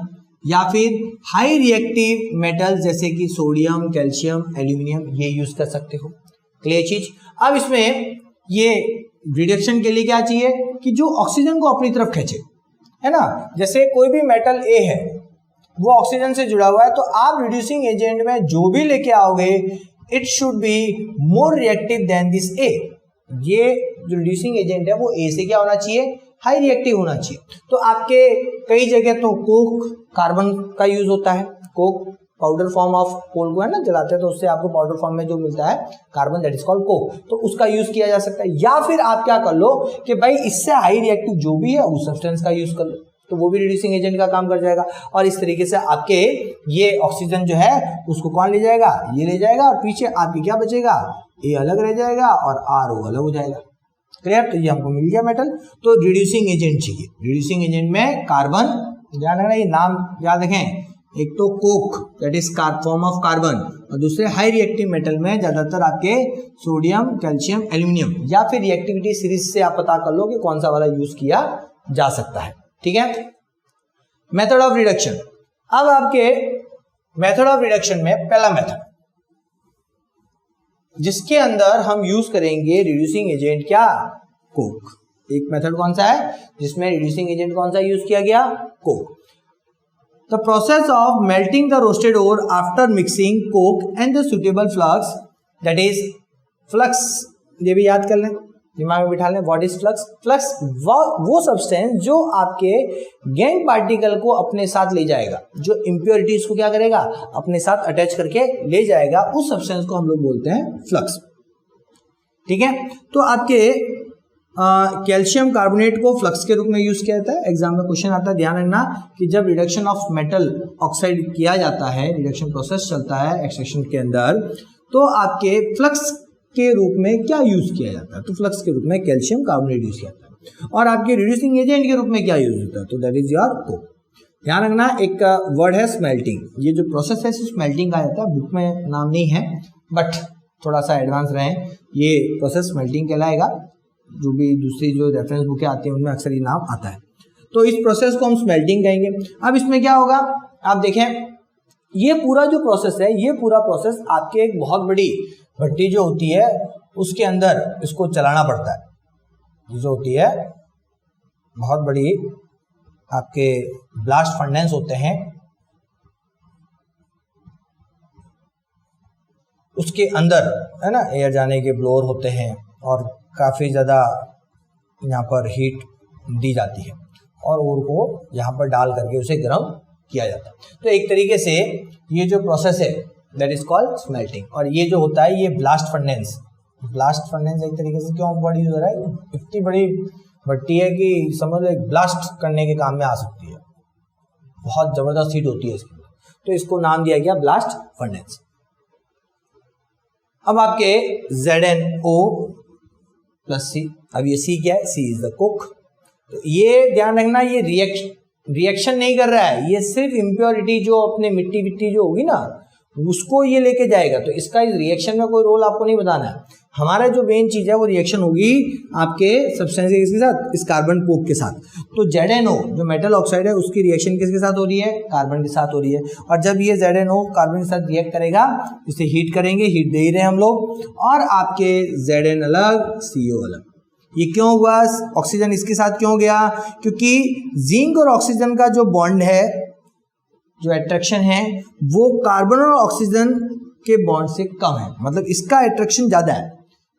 या फिर हाई रिएक्टिव मेटल जैसे कि सोडियम, कैल्शियम, एल्यूमिनियम, ये यूज कर सकते हो। क्लियर चीज। अब इसमें ये रिडक्शन के लिए क्या चाहिए कि जो ऑक्सीजन को अपनी तरफ खींचे, है ना। जैसे कोई भी मेटल ए है वो ऑक्सीजन से जुड़ा हुआ है, तो आप रिड्यूसिंग एजेंट में जो भी लेके आओगे it should be more reactive than this A. ये जो रिड्यूसिंग एजेंट है वो ए से क्या होना चाहिए, हाई रिएक्टिव होना चाहिए। तो आपके कई जगह तो कोक कार्बन का यूज होता है, coke powder form of coal को है ना जलाते हैं तो उससे आपको पाउडर फॉर्म में जो मिलता है carbon, that is called Coke, तो उसका यूज किया जा सकता है। या फिर आप क्या कर लो कि भाई इससे हाई रिएक्टिव जो भी है उस सब्सटेंस का यूज कर लो, तो वो भी रिड्यूसिंग एजेंट का काम कर जाएगा। और इस तरीके से आपके ये ऑक्सीजन जो है उसको कौन ले जाएगा, ये ले जाएगा, और पीछे आपकी क्या बचेगा, ए अलग रह जाएगा और RO अलग हो जाएगा। क्लियर। तो ये हमको मिल गया मेटल। तो रिड्यूसिंग एजेंट चाहिए, रिड्यूसिंग एजेंट में कार्बन, ध्यान रखना ये नाम याद रखें, एक तो Coke that is form of carbon, और दूसरे हाई रिएक्टिव मेटल में ज्यादातर आपके सोडियम, कैल्शियम, एल्यूमिनियम, या फिर रिएक्टिविटी सीरीज से आप पता कर लो कि कौन सा वाला यूज किया जा सकता है। ठीक है। Method of reduction. अब आपके मेथड ऑफ रिडक्शन में पहला मेथड जिसके अंदर हम यूज करेंगे रिड्यूसिंग एजेंट क्या, कोक। एक मेथड कौन सा है जिसमें रिड्यूसिंग एजेंट कौन सा यूज किया गया, coke. The process of melting the roasted ore after mixing coke and the suitable flux that is flux. ये भी याद कर लें, दिमाग में बिठा लें, व्हाट इज फ्लक्स। फ्लक्स वो सब्सटेंस जो आपके गैंग पार्टिकल को अपने साथ ले जाएगा, जो इम्प्योरिटीज को क्या करेगा, अपने साथ अटैच करके ले जाएगा, उस सब्सटेंस को हम लोग बोलते हैं फ्लक्स। ठीक है। तो आपके कैल्शियम कार्बोनेट को फ्लक्स के रूप में यूज किया जाता है। एग्जाम में क्वेश्चन आता है, ध्यान रखना कि जब रिडक्शन ऑफ मेटल ऑक्साइड किया जाता है, रिडक्शन प्रोसेस चलता है एक्सट्रैक्शन के अंदर, तो आपके फ्लक्स के रूप में क्या यूज किया जाता है, तो फ्लक्स के रूप में कैल्शियम कार्बोनेट यूज किया जाता है। और आपके रिड्यूसिंग एजेंट के रूप में क्या यूज होता है, तो दैट इज योर कोक। ध्यान रखना एक वर्ड है स्मेल्टिंग, ये जो प्रोसेस है स्मेल्टिंग का जाता है, बुक में नाम नहीं है बट थोड़ा सा एडवांस रहें, ये प्रोसेस स्मेल्टिंग कहलाएगा। जो भी दूसरी जो रेफरेंस बुकें आती हैं उनमें अक्सर ये नाम आता है। तो इस प्रोसेस को हम स्मेल्टिंग कहेंगे। अब इसमें क्या होगा, आप देखें ये पूरा जो प्रोसेस है, ये पूरा प्रोसेस आपके एक बहुत बड़ी भट्टी जो होती है उसके अंदर इसको चलाना पड़ता है। जो होती है बहुत बड़ी आपके ब्लास्ट फर्नेस होते हैं, उसके अंदर है ना एयर जाने के ब्लोअर होते हैं और काफ़ी ज़्यादा यहाँ पर हीट दी जाती है और ओर को यहाँ पर डाल करके उसे गर्म किया जाता है। तो एक तरीके से ये जो प्रोसेस है दैट इज कॉल्ड स्मेल्टिंग। और ये जो होता है ये ब्लास्ट फर्नेस, ब्लास्ट फर्नेस एक तरीके से क्यों वर्ड यूज हो रहा है, इतनी बड़ी भट्टी है कि समझ लो एक ब्लास्ट करने के काम में आ सकती है, बहुत जबरदस्त हीट होती है इसके अंदर, तो इसको नाम दिया गया ब्लास्ट फर्नेस। अब आपके ZnO प्लस C, अब ये C क्या है, C इज द कोक। तो ये ध्यान रखना, ये रिएक्शन नहीं कर रहा है, ये सिर्फ इम्प्योरिटी जो अपने मिट्टी विट्टी जो होगी ना उसको ये लेके जाएगा। तो इसका इस रिएक्शन में कोई रोल आपको नहीं बताना है। हमारा जो मेन चीज है वो रिएक्शन होगी आपके सब्सटेंस के साथ, इस कार्बन कोक के साथ। तो ZnO जो मेटल ऑक्साइड है उसकी रिएक्शन किसके साथ हो रही है, कार्बन के साथ हो रही है। और जब ये ZnO कार्बन के साथ रिएक्ट करेगा इसे हीट करेंगे, हीट दे ही रहे हैं हम लोग, और आपके Zn अलग CO अलग। ये क्यों हुआ, ऑक्सीजन इसके साथ क्यों गया, क्योंकि जिंक और ऑक्सीजन का जो बॉन्ड है, जो अट्रैक्शन है वो कार्बन और ऑक्सीजन के बॉन्ड से कम है, मतलब इसका अट्रैक्शन ज्यादा है।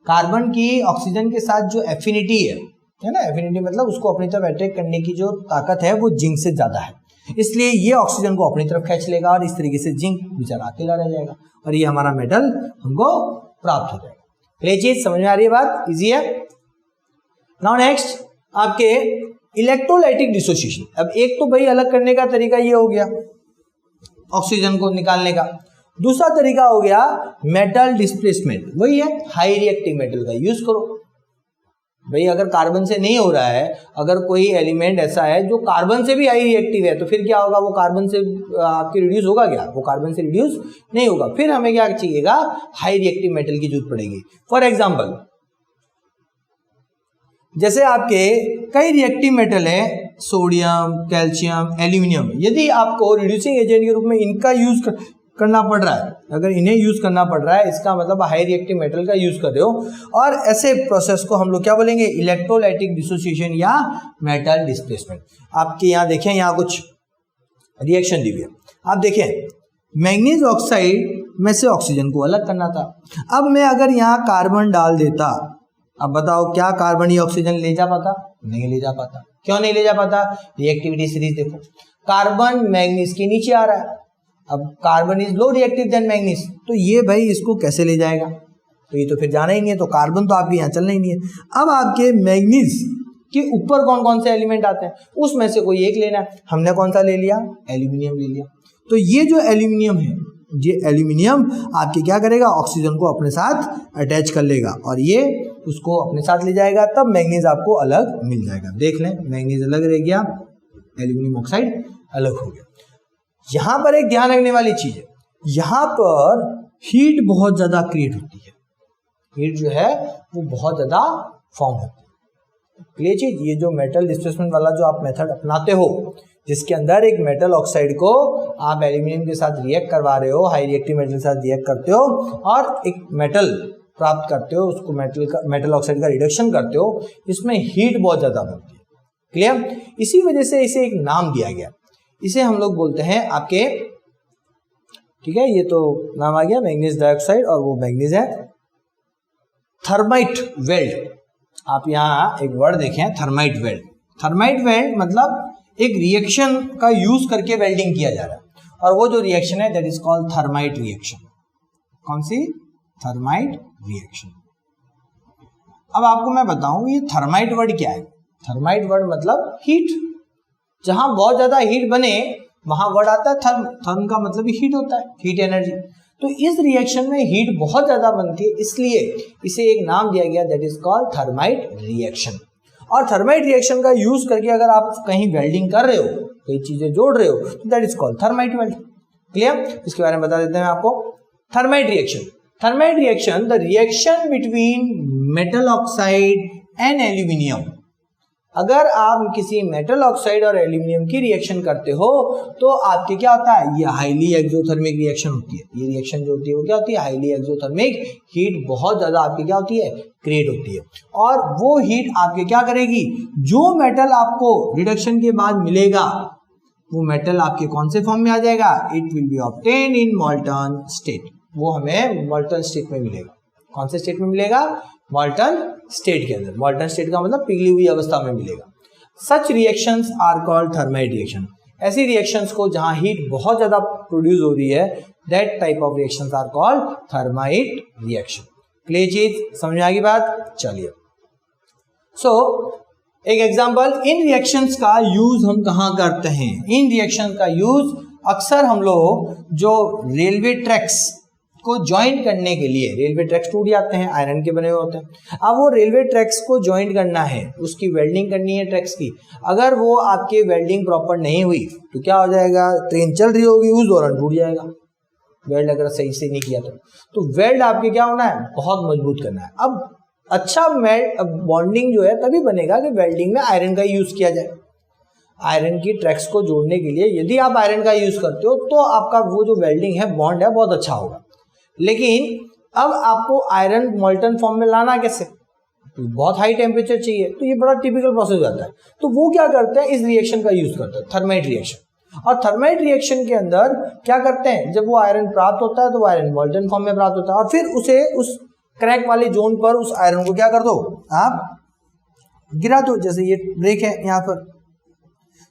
कार्बन की ऑक्सीजन के साथ जो एफिनिटी है ना, एफिनिटी मतलब उसको अपनी तरफ अट्रैक्ट करने की जो ताकत है वो जिंक से ज्यादा है, इसलिए ये ऑक्सीजन को अपनी तरफ खींच लेगा और इस तरीके से जिंक बेचारा अकेला रह जाएगा और ये हमारा मेटल हमको प्राप्त हो जाएगा। ये चीज समझ में आ रही है, बात इजी है। नाउ नेक्स्ट आपके इलेक्ट्रोलाइटिक डिसोसिएशन। अब एक तो भाई अलग करने का तरीका ये हो गया ऑक्सीजन को निकालने का, दूसरा तरीका हो गया मेटल डिस्प्लेसमेंट, वही है हाई रिएक्टिव मेटल का यूज करो। भाई अगर कार्बन से नहीं हो रहा है, अगर कोई एलिमेंट ऐसा है जो कार्बन से भी हाई रिएक्टिव है, तो फिर क्या होगा, वो कार्बन से आपकी रिड्यूस होगा क्या, वो कार्बन से रिड्यूस नहीं होगा, फिर हमें क्या चाहिएगा, हाई रिएक्टिव मेटल की जरूरत पड़ेगी। फॉर एग्जाम्पल जैसे आपके कई रिएक्टिव मेटल है, सोडियम, कैल्शियम, एल्यूमिनियम, यदि आपको रिड्यूसिंग एजेंट के रूप में इनका यूज करना पड़ रहा है, अगर इन्हें यूज करना पड़ रहा है, इसका मतलब हाई रिएक्टिव मेटल का यूज कर रहे हो। और ऐसे प्रोसेस को हम लोग क्या बोलेंगे, इलेक्ट्रोलाइटिक डिसोसिएशन या मेटल डिस्प्लेसमेंट। आपके यहाँ देखें, यहाँ कुछ रिएक्शन दी हुई है, आप देखें मैग्नीज ऑक्साइड में से ऑक्सीजन को अलग करना था। अब मैं अगर यहाँ कार्बन डाल देता, अब बताओ क्या कार्बन ये ऑक्सीजन ले जा पाता, नहीं ले जा पाता। क्यों नहीं ले जा पाता, रिएक्टिविटी सीरीज देखो, कार्बन मैग्नीज के नीचे आ रहा है, अब carbon is low reactive than manganese, तो ये भाई इसको कैसे ले जाएगा, तो ये तो फिर जाना ही नहीं है, तो कार्बन तो आपके यहाँ चलना ही नहीं है। अब आपके मैग्नीज के ऊपर कौन कौन से एलिमेंट आते हैं, उसमें से कोई एक लेना है, हमने कौन सा ले लिया, एल्यूमिनियम ले लिया। तो ये जो एल्यूमिनियम है, ये एल्यूमिनियम आपके क्या करेगा, ऑक्सीजन को अपने साथ अटैच कर लेगा और ये उसको अपने साथ ले जाएगा, तब मैग्नीज आपको अलग मिल जाएगा। देख लें, मैग्नीज अलग रह गया, एल्यूमिनियम ऑक्साइड अलग हो गया। यहां पर एक ध्यान रखने वाली चीज है, यहां पर हीट बहुत ज्यादा क्रिएट होती है, हीट जो है वो बहुत ज्यादा फॉर्म होती है। क्लियर चीज, ये जो मेटल डिस्प्लेसमेंट वाला जो आप मेथड अपनाते हो, जिसके अंदर एक मेटल ऑक्साइड को आप एल्यूमिनियम के साथ रिएक्ट करवा रहे हो, हाई रिएक्टिव मेटल के साथ रिएक्ट करते हो और एक मेटल प्राप्त करते हो, उसको मेटल ऑक्साइड का रिडक्शन करते हो, इसमें हीट बहुत ज्यादा बनती है। क्लियर, इसी वजह से इसे एक नाम दिया गया, इसे हम लोग बोलते हैं आपके, ठीक है, ये तो नाम आ गया मैग्नीज डाइऑक्साइड, और वो मैग्नीज है थर्माइट वेल्ड। आप यहाँ एक वर्ड देखें, थर्माइट वेल्ड। थर्माइट वेल्ड मतलब एक रिएक्शन का यूज करके वेल्डिंग किया जा रहा है, और वो जो रिएक्शन है that is called thermite reaction. कौन सी, थर्माइट रिएक्शन। अब आपको मैं बताऊं ये थर्माइट वर्ड क्या है। थर्माइट वर्ड मतलब हीट, जहां बहुत ज्यादा हीट बने वहां वर्ड आता है थर्म। थर्म का मतलब ही हीट होता है, हीट एनर्जी। तो इस रिएक्शन में हीट बहुत ज्यादा बनती है, इसलिए इसे एक नाम दिया गया that is called thermite reaction. और थर्माइट रिएक्शन का यूज करके अगर आप कहीं वेल्डिंग कर रहे हो, कोई चीजें जोड़ रहे हो, तो that is called thermite weld. Clear, इसके बारे में बता देते हैं आपको। Thermite reaction, thermite reaction the reaction between metal oxide and aluminium. अगर आप किसी मेटल ऑक्साइड और एल्यूमिनियम की रिएक्शन करते हो तो आपके क्या होता है, ये हाईली एक्सोथर्मिक रिएक्शन होती है। ये रिएक्शन जो होती है वो क्या होती है, हाईली एक्सोथर्मिक, हीट बहुत ज्यादा आपकी क्या होती है, क्रिएट होती है। और वो हीट आपके क्या करेगी, जो मेटल आपको रिडक्शन के बाद मिलेगा वो मेटल आपके कौन से फॉर्म में आ जाएगा, it will be obtain in मॉल्टन state. वो हमें मॉल्टन स्टेट में मिलेगा। कौन से स्टेट में मिलेगा, मॉल्टन स्टेट के अंदर। मॉल्टन स्टेट का मतलब पिघली हुई अवस्था में मिलेगा। Such reactions are called thermite reaction. ऐसी रिएक्शंस को जहां हीट बहुत ज्यादा प्रोड्यूस हो रही है, that type of reactions are called thermite reaction. Clear चीज, समझ में आ गई बात, चलिए। सो एक एग्जांपल, इन रिएक्शंस का यूज हम कहां करते हैं। इन रिएक्शन का यूज अक्सर हम लोग जो रेलवे ट्रैक्स को ज्वाइंट करने के लिए, रेलवे ट्रैक्स टूट जाते हैं, आयरन के बने हुए होते हैं। अब वो रेलवे ट्रैक्स को ज्वाइंट करना है, उसकी वेल्डिंग करनी है ट्रैक्स की। अगर वो आपके वेल्डिंग प्रॉपर नहीं हुई तो क्या हो जाएगा, ट्रेन चल रही होगी उस दौरान टूट जाएगा, वेल्ड अगर सही से नहीं किया तो वेल्ड आपके क्या होना है, बहुत मजबूत करना है। अब अच्छा बॉन्डिंग जो है तभी बनेगा कि वेल्डिंग में आयरन का यूज किया जाए। आयरन की ट्रैक्स को जोड़ने के लिए यदि आप आयरन का यूज करते हो तो आपका वो जो वेल्डिंग है, बॉन्ड है, बहुत अच्छा होगा। लेकिन अब आपको आयरन मोल्टन फॉर्म में लाना कैसे, तो बहुत हाई टेम्परेचर चाहिए, तो ये बड़ा टिपिकल प्रोसेस हो जाता है। तो वो क्या करते हैं, इस रिएक्शन का यूज करते हैं, थर्माइट रिएक्शन। और थर्माइट रिएक्शन के अंदर क्या करते हैं, जब वो आयरन प्राप्त होता है तो वो आयरन मोल्टन फॉर्म में प्राप्त होता है, और फिर उसे उस क्रैक वाले जोन पर उस आयरन को क्या कर दो, आप गिरा दो। जैसे ये ब्रेक है यहाँ पर,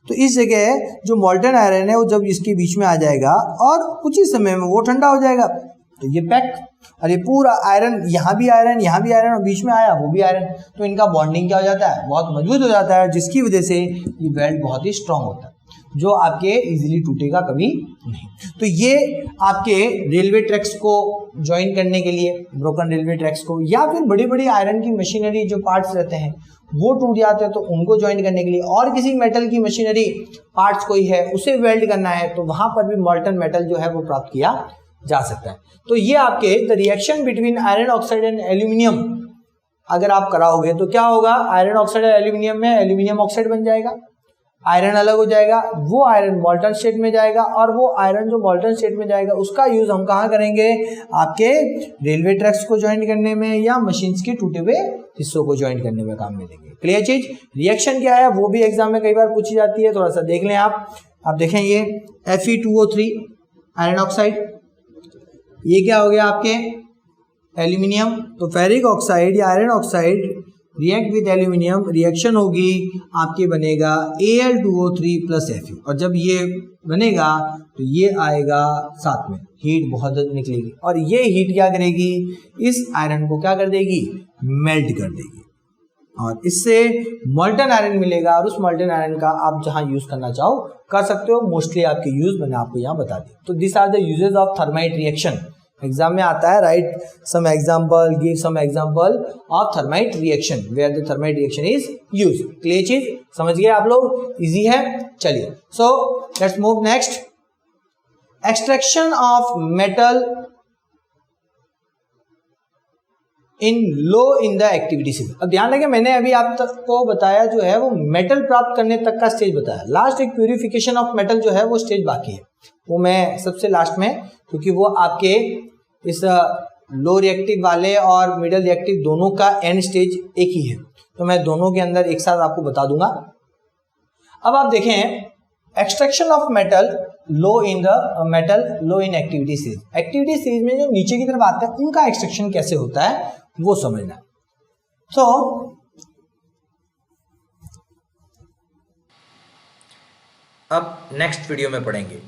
तो इस जगह जो मोल्टन आयरन है वो जब इसके बीच में आ जाएगा और कुछ ही समय में वो ठंडा हो जाएगा, तो ये पैक, और ये पूरा आयरन, यहाँ भी आयरन, यहाँ भी आयरन, और बीच में आया वो भी आयरन, तो इनका बॉन्डिंग क्या हो जाता है, बहुत मजबूत हो जाता है, जिसकी वजह से ये वेल्ड बहुत ही स्ट्रांग होता है, जो आपके इजीली टूटेगा कभी नहीं। तो ये आपके रेलवे ट्रैक्स को ज्वाइन करने के लिए, ब्रोकन रेलवे ट्रैक्स को, या फिर बड़ी बड़ी आयरन की मशीनरी जो पार्ट्स रहते हैं वो टूट जाते हैं तो उनको ज्वाइन करने के लिए, और किसी मेटल की मशीनरी पार्ट्स कोई है उसे वेल्ड करना है, तो वहां पर भी मॉल्टन मेटल जो है वो प्राप्त किया जा सकता है। तो ये आपके the reaction between iron oxide and aluminium अगर आप कराओगे तो क्या होगा, आयरन ऑक्साइड और एल्यूमिनियम में एल्यूमिनियम ऑक्साइड बन जाएगा, आयरन अलग हो जाएगा, वो आयरन मॉल्टन स्टेट में जाएगा, और वो आयरन जो मॉल्टन स्टेट में जाएगा उसका यूज हम कहाँ करेंगे, आपके रेलवे ट्रैक्स को ज्वाइन करने में या मशीन्स के टूटे हुए हिस्सों को ज्वाइन करने में काम में लेंगे। क्लियर चीज। रिएक्शन क्या है वो भी एग्जाम में कई बार पूछी जाती है, थोड़ा सा देख लें आप देखें ये Fe2O3 आयरन ऑक्साइड, ये क्या हो गया आपके एल्यूमिनियम, तो फेरिक ऑक्साइड या iron oxide react with aluminium, reaction होगी आपके बनेगा Al2O3 प्लस Fe, और जब ये बनेगा तो ये आएगा साथ में, हीट बहुत निकलेगी, और ये हीट क्या करेगी, इस आयरन को क्या कर देगी, मेल्ट कर देगी, और इससे मॉल्टन आयरन मिलेगा, और उस मॉल्टन आयरन का आप जहां यूज करना चाहो कर सकते हो। मोस्टली आपके यूज मैंने आपको यहाँ बता दिया। तो this are the uses of thermite reaction. Exam में आता है, write some example, give some example of thermite reaction where the thermite reaction is use. Clear चीज, समझ गए आप लोग, इजी है। चलिए, so let's move next, extraction of metal in low in the activity stage. अब ध्यान रखें, मैंने अभी आप तक को बताया जो है वो मेटल प्राप्त करने तक का स्टेज बताया, लास्ट एक प्यूरिफिकेशन ऑफ मेटल जो है वो स्टेज बाकी है, वो मैं सबसे लास्ट में, क्योंकि वो आपके इस लो रिएक्टिव वाले और मिडल रिएक्टिव दोनों का एंड स्टेज एक ही है, तो मैं दोनों के अंदर एक साथ आपको बता दूंगा। अब आप देखें, extraction of metal low in the metal low in activity stage. Activity stage में जो नीचे की तरफ आते हैं उनका एक्सट्रैक्शन कैसे होता है वो समझना। तो अब नेक्स्ट वीडियो में पढ़ेंगे